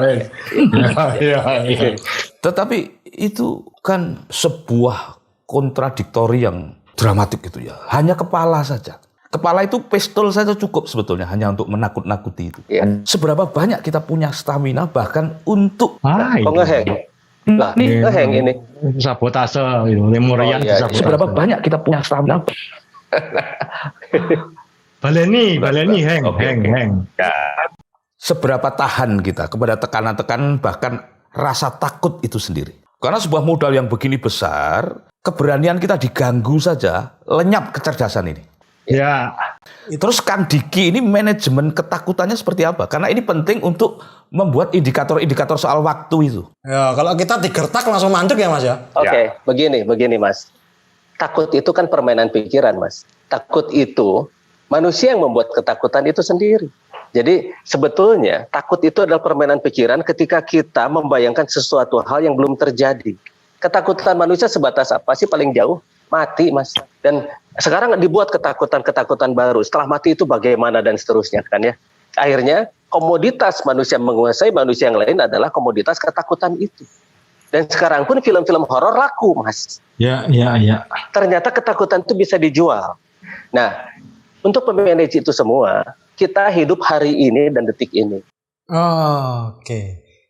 Tetapi itu kan sebuah kontradiktori yang dramatik gitu ya. Hanya kepala saja. Kepala itu pistol saja cukup sebetulnya hanya untuk menakut-nakuti itu. Iya. Seberapa banyak kita punya stamina bahkan untuk Kok ngeheng? Lah, ngeheng ini. Sabotase, lemurian Oh, iya. sabotase. seberapa banyak kita punya stamina Baleni, heng. Oke. Heng. Seberapa tahan kita kepada tekanan-tekanan bahkan rasa takut itu sendiri. Karena sebuah modal yang begini besar, keberanian kita diganggu saja, lenyap kecerdasan ini. Ya. Terus Kang Diki ini manajemen ketakutannya seperti apa? Karena ini penting untuk membuat indikator-indikator soal waktu itu. Ya, kalau kita digertak langsung mandek ya Mas ya. Oke, begini Mas. Takut itu kan permainan pikiran Mas. Takut itu manusia yang membuat ketakutan itu sendiri. Jadi sebetulnya takut itu adalah permainan pikiran ketika kita membayangkan sesuatu hal yang belum terjadi. Ketakutan manusia sebatas apa sih paling jauh? Mati Mas. Dan sekarang dibuat ketakutan-ketakutan baru. Setelah mati itu bagaimana dan seterusnya kan ya. Akhirnya komoditas manusia menguasai manusia yang lain adalah komoditas ketakutan itu. Dan sekarang pun film-film horor laku Mas. Ya. Ternyata ketakutan itu bisa dijual. Nah, untuk memanage itu semua, kita hidup hari ini dan detik ini. Oh, oke.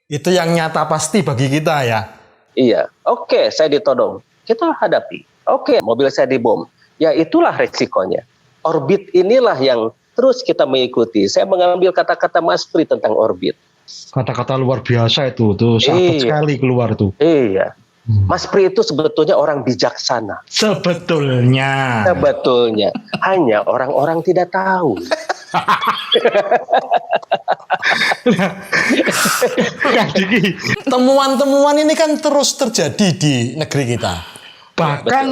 Itu yang nyata pasti bagi kita ya. Iya, oke, saya ditodong. Kita hadapi. Oke, mobil saya dibom. Ya itulah resikonya. Orbit inilah yang terus kita mengikuti. Saya mengambil kata-kata Mas Pri tentang orbit. Kata-kata luar biasa itu. Tuh sakit sekali keluar tuh. Iya. Mas Pri itu sebetulnya orang bijaksana. Sebetulnya. Hanya orang-orang tidak tahu. Kang Diki. Temuan-temuan ini kan terus terjadi di negeri kita. Bahkan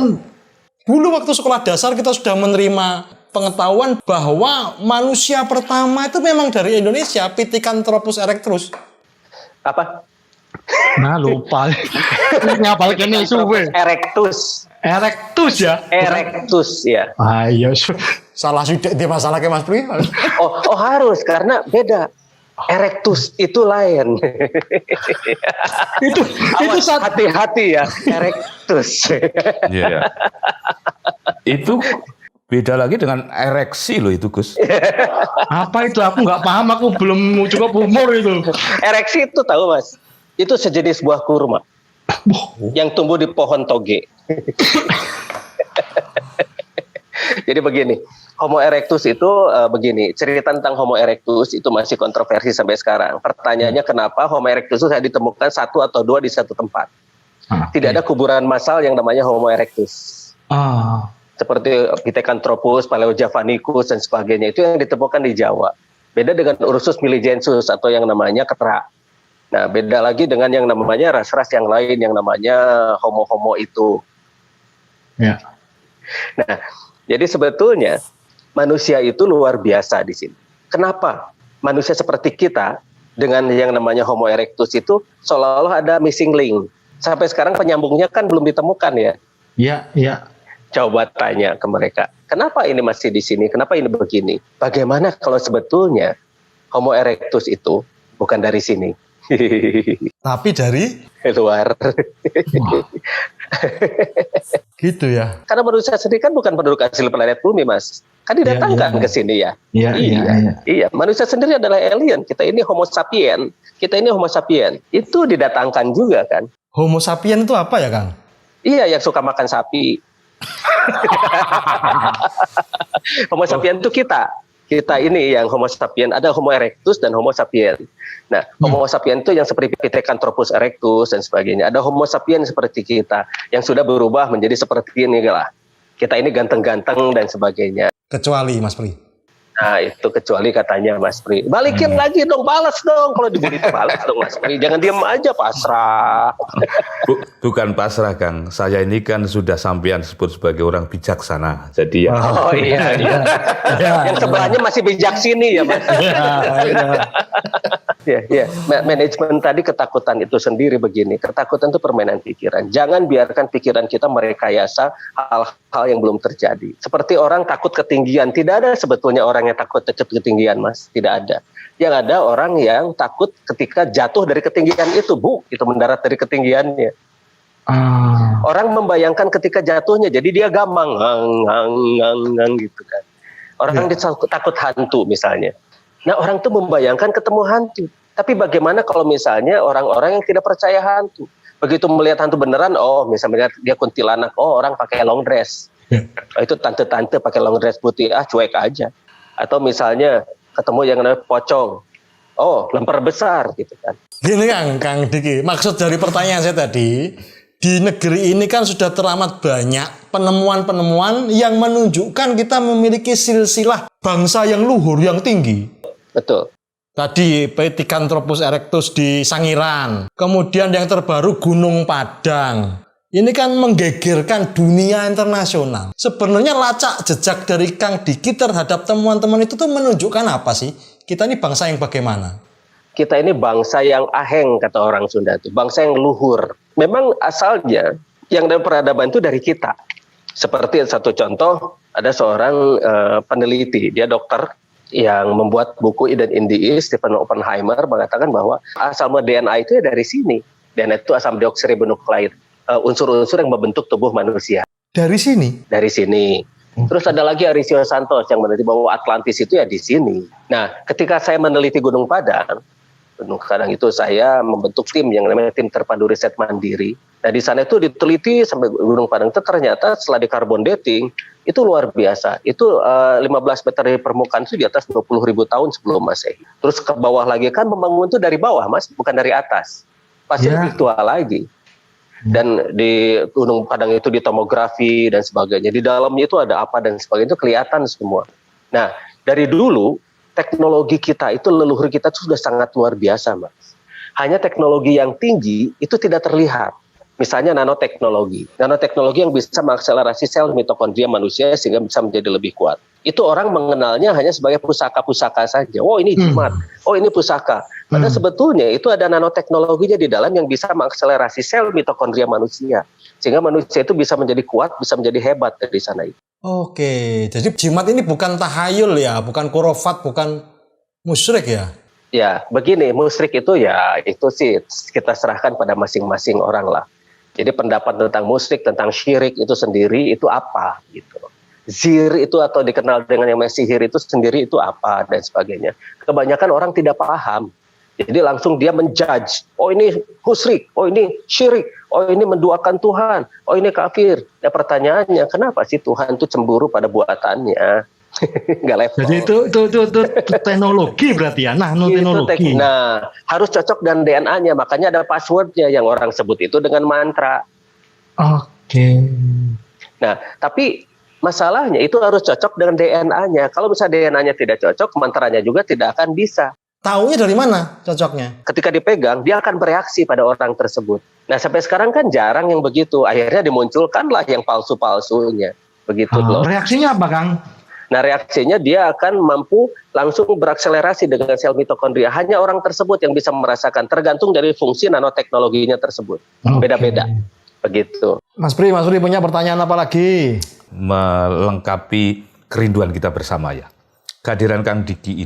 Dulu waktu sekolah dasar kita sudah menerima pengetahuan bahwa manusia pertama itu memang dari Indonesia, Pithecanthropus erectus. Apa? nah lupa. Ngapal kene suwe. Erectus. Erectus ya. Erectus ya. Ayo. Salah sudah dia masalah ke Mas Pri. Oh harus karena beda. Erectus itu lain. itu hati-hati ya. Erectus. Iya. Itu beda lagi dengan ereksi loh itu Gus. Apa itu? Aku nggak paham. Aku belum cukup umur itu. Ereksi itu tahu Mas? Itu sejenis buah kurma yang tumbuh di pohon toge. Jadi begini, Homo erectus itu begini, cerita tentang Homo erectus itu masih kontroversi sampai sekarang. Pertanyaannya kenapa Homo erectus itu saya ditemukan satu atau dua di satu tempat. Tidak ada kuburan massal yang namanya Homo erectus. Seperti Pithecanthropus, Paleojavanicus dan sebagainya itu yang ditemukan di Jawa. Beda dengan Ursus miligensis atau yang namanya ketera. Nah, beda lagi dengan yang namanya ras-ras yang lain yang namanya homo-homo itu. Ya. Nah, jadi sebetulnya manusia itu luar biasa di sini. Kenapa? Manusia seperti kita dengan yang namanya Homo erectus itu seolah-olah ada missing link. Sampai sekarang penyambungnya kan belum ditemukan ya. Iya. Coba tanya ke mereka, kenapa ini masih di sini? Kenapa ini begini? Bagaimana kalau sebetulnya Homo erectus itu bukan dari sini? Tapi dari luar. gitu ya. Karena manusia sendiri kan bukan penduduk asli planet bumi, Mas. Kan didatangkan ke sini ya. Iya. Manusia sendiri adalah alien. Kita ini Homo sapien. Itu didatangkan juga kan. Homo sapien itu apa ya, Kang? Iya, yang suka makan sapi. Homo sapien itu kita. Kita ini yang Homo sapien, ada Homo erectus dan Homo sapien. Nah, Homo sapien itu yang seperti Pithecanthropus erectus dan sebagainya. Ada Homo sapien seperti kita yang sudah berubah menjadi seperti ini lah. Kita ini ganteng-ganteng dan sebagainya. Kecuali Mas Pri. Nah, itu kecuali katanya Mas Pri. Balikin lagi dong, balas dong. Kalau dibully balas dong Mas Pri. Jangan diam aja pasrah. Bukan pasrah Kang. Saya ini kan sudah sampean sebut sebagai orang bijaksana. Jadi ya. Oh iya. Yang sebelahnya masih bijak sini ya Mas. Iya. Manajemen tadi ketakutan itu sendiri begini. Ketakutan itu permainan pikiran. Jangan biarkan pikiran kita merekayasa hal-hal yang belum terjadi. Seperti orang takut ketinggian. Tidak ada sebetulnya orang yang takut ketinggian, Mas. Tidak ada. Yang ada orang yang takut ketika jatuh dari ketinggian itu, itu mendarat dari ketinggiannya. Orang membayangkan ketika jatuhnya, jadi dia gamang, gitu kan. Orang takut hantu misalnya. Nah, orang tuh membayangkan ketemu hantu. Tapi bagaimana kalau misalnya orang-orang yang tidak percaya hantu? Begitu melihat hantu beneran, misalnya dia kuntilanak, orang pakai long dress. Itu tante-tante pakai long dress putih, cuek aja. Atau misalnya ketemu yang namanya pocong, oh lemper besar gitu kan. Gini Kang Diki, maksud dari pertanyaan saya tadi, di negeri ini kan sudah teramat banyak penemuan-penemuan yang menunjukkan kita memiliki silsilah bangsa yang luhur, yang tinggi. Betul. Tadi Pithecanthropus erectus di Sangiran, kemudian yang terbaru Gunung Padang. Ini kan menggegerkan dunia internasional. Sebenarnya lacak jejak dari Kang Diki terhadap temuan-temuan itu tuh menunjukkan apa sih? Kita ini bangsa yang bagaimana? Kita ini bangsa yang aheng, kata orang Sunda itu, bangsa yang luhur. Memang asalnya yang dari peradaban itu dari kita. Seperti satu contoh, ada seorang peneliti, dia dokter yang membuat buku Eden in the East, Stephen Oppenheimer mengatakan bahwa asal DNA itu ya dari sini. DNA itu asam deoksiribonukleid, unsur-unsur yang membentuk tubuh manusia. Dari sini? Dari sini. Terus ada lagi Arisio Santos yang meneliti bahwa Atlantis itu ya di sini. Nah, ketika saya meneliti Gunung Padang itu saya membentuk tim yang namanya tim terpadu riset mandiri. Nah, di sana itu diteliti sampai Gunung Padang itu ternyata setelah di carbon dating itu luar biasa. Itu 15 meter dari permukaan itu di atas 20.000 tahun sebelum Masehi. Terus ke bawah lagi kan membangun itu dari bawah, Mas, bukan dari atas. Pasti lebih tua lagi. Dan di Gunung Padang itu di tomografi dan sebagainya. Di dalamnya itu ada apa dan sebagainya itu kelihatan semua. Nah, dari dulu teknologi kita itu leluhur kita itu sudah sangat luar biasa, Mas. Hanya teknologi yang tinggi itu tidak terlihat. Misalnya nanoteknologi yang bisa mengakselerasi sel mitokondria manusia sehingga bisa menjadi lebih kuat. Itu orang mengenalnya hanya sebagai pusaka-pusaka saja. Oh ini jimat, oh ini pusaka. Padahal sebetulnya itu ada nanoteknologinya di dalam yang bisa mengakselerasi sel mitokondria manusia. Sehingga manusia itu bisa menjadi kuat, bisa menjadi hebat dari sana itu. Oke, jadi jimat ini bukan tahayul ya, bukan khurafat, bukan musyrik ya? Ya, begini, musyrik itu ya, itu sih kita serahkan pada masing-masing orang lah. Jadi pendapat tentang musyrik, tentang syirik itu sendiri itu apa gitu. Zir itu atau dikenal dengan yang sihir itu sendiri itu apa dan sebagainya. Kebanyakan orang tidak paham. Jadi langsung dia menjudge, oh ini musyrik, oh ini syirik, oh ini menduakan Tuhan, oh ini kafir. Ya pertanyaannya, kenapa sih Tuhan itu cemburu pada buatannya? Nggak level. Jadi itu teknologi berarti ya, nanoteknologi. Nah, harus cocok dengan DNA-nya, makanya ada passwordnya yang orang sebut itu dengan mantra. Oke. Nah, tapi masalahnya itu harus cocok dengan DNA-nya. Kalau misalnya DNA-nya tidak cocok, mantranya juga tidak akan bisa. Taunya dari mana cocoknya? Ketika dipegang, dia akan bereaksi pada orang tersebut. Nah, sampai sekarang kan jarang yang begitu. Akhirnya dimunculkanlah yang palsu-palsunya. Begitu loh. Reaksinya apa, Kang? Nah, reaksinya dia akan mampu langsung berakselerasi dengan sel mitokondria. Hanya orang tersebut yang bisa merasakan, tergantung dari fungsi nanoteknologinya tersebut. Beda-beda. Begitu. Mas Pri punya pertanyaan apa lagi? Melengkapi kerinduan kita bersama ya. Kehadiran Kang Diki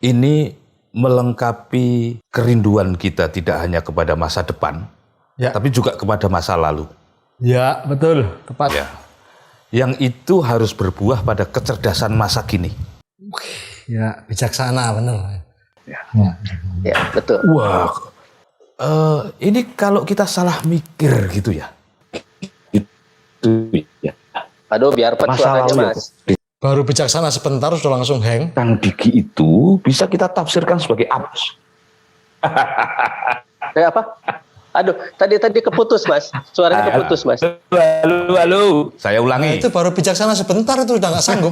ini melengkapi kerinduan kita tidak hanya kepada masa depan, tapi juga kepada masa lalu. Ya, betul. Tepat. Ya. Yang itu harus berbuah pada kecerdasan masa kini. Ya, bijaksana, benar. Ya, betul. Wah, ini kalau kita salah mikir gitu ya. Itu ya. Aduh, biar suaranya, Mas. Baru bijaksana sebentar sudah langsung hang. Kang Diki itu bisa kita tafsirkan sebagai abs. Apa? Aduh, tadi keputus, Mas. Suaranya keputus, Mas. Halo. Saya ulangi. Itu baru bijaksana sebentar itu udah nggak sanggup.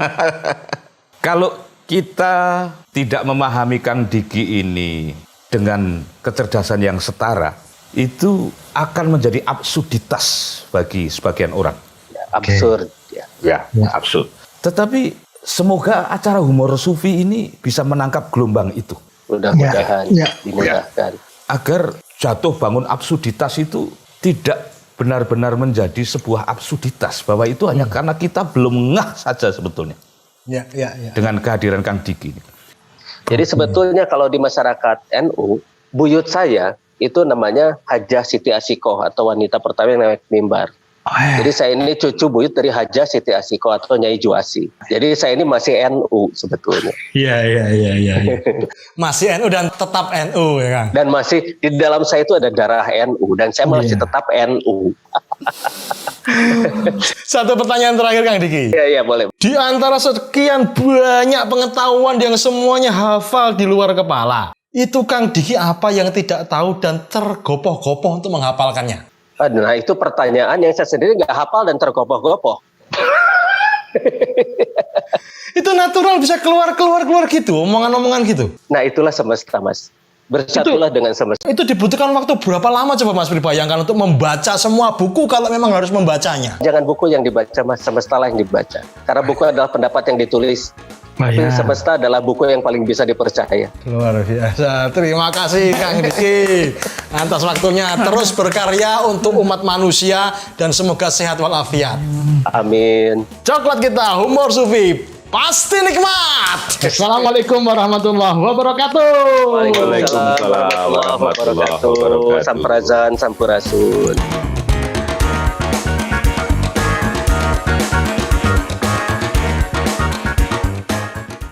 Kalau kita tidak memahami Kang Diki ini dengan kecerdasan yang setara, itu akan menjadi absurditas bagi sebagian orang. Ya, absurd. Ya, absurd. Tetapi semoga acara humor sufi ini bisa menangkap gelombang itu. Mudah-mudahan dimudahkan. Agar jatuh bangun absurditas itu tidak benar-benar menjadi sebuah absurditas. Bahwa itu hanya karena kita belum ngeh saja sebetulnya. Ya. Dengan kehadiran Kang Diki ini. Jadi sebetulnya kalau di masyarakat NU, buyut saya itu namanya Hajah Siti Asikoh atau wanita pertama yang naik mimbar. Jadi saya ini cucu buyut dari Hajah Siti Asikoh atau Nyai Juasi. Jadi saya ini masih NU sebetulnya. Iya. Masih NU dan tetap NU ya Kang. Dan masih di dalam saya itu ada darah NU dan saya masih tetap NU. Satu pertanyaan terakhir Kang Diki. Iya, boleh. Di antara sekian banyak pengetahuan yang semuanya hafal di luar kepala, itu Kang Diki apa yang tidak tahu dan tergopoh-gopoh untuk menghafalkannya? Nah, itu pertanyaan yang saya sendiri nggak hafal dan tergopoh-gopoh. Itu natural bisa keluar gitu, omongan-omongan gitu. Nah, itulah semesta, Mas. Bersatulah dengan semesta. Itu dibutuhkan waktu berapa lama coba Mas Pri bayangkan untuk membaca semua buku kalau memang harus membacanya? Jangan buku yang dibaca, Mas. Semestalah yang dibaca. Karena buku adalah pendapat yang ditulis. Tapi semesta adalah buku yang paling bisa dipercaya. Luar biasa. Terima kasih Kang Diki atas waktunya. Terus berkarya untuk umat manusia dan semoga sehat walafiat. Amin. Coklat kita, humor sufi, pasti nikmat. Assalamualaikum warahmatullahi wabarakatuh. Waalaikumsalam warahmatullahi wabarakatuh. Sampurasun, sampurasun.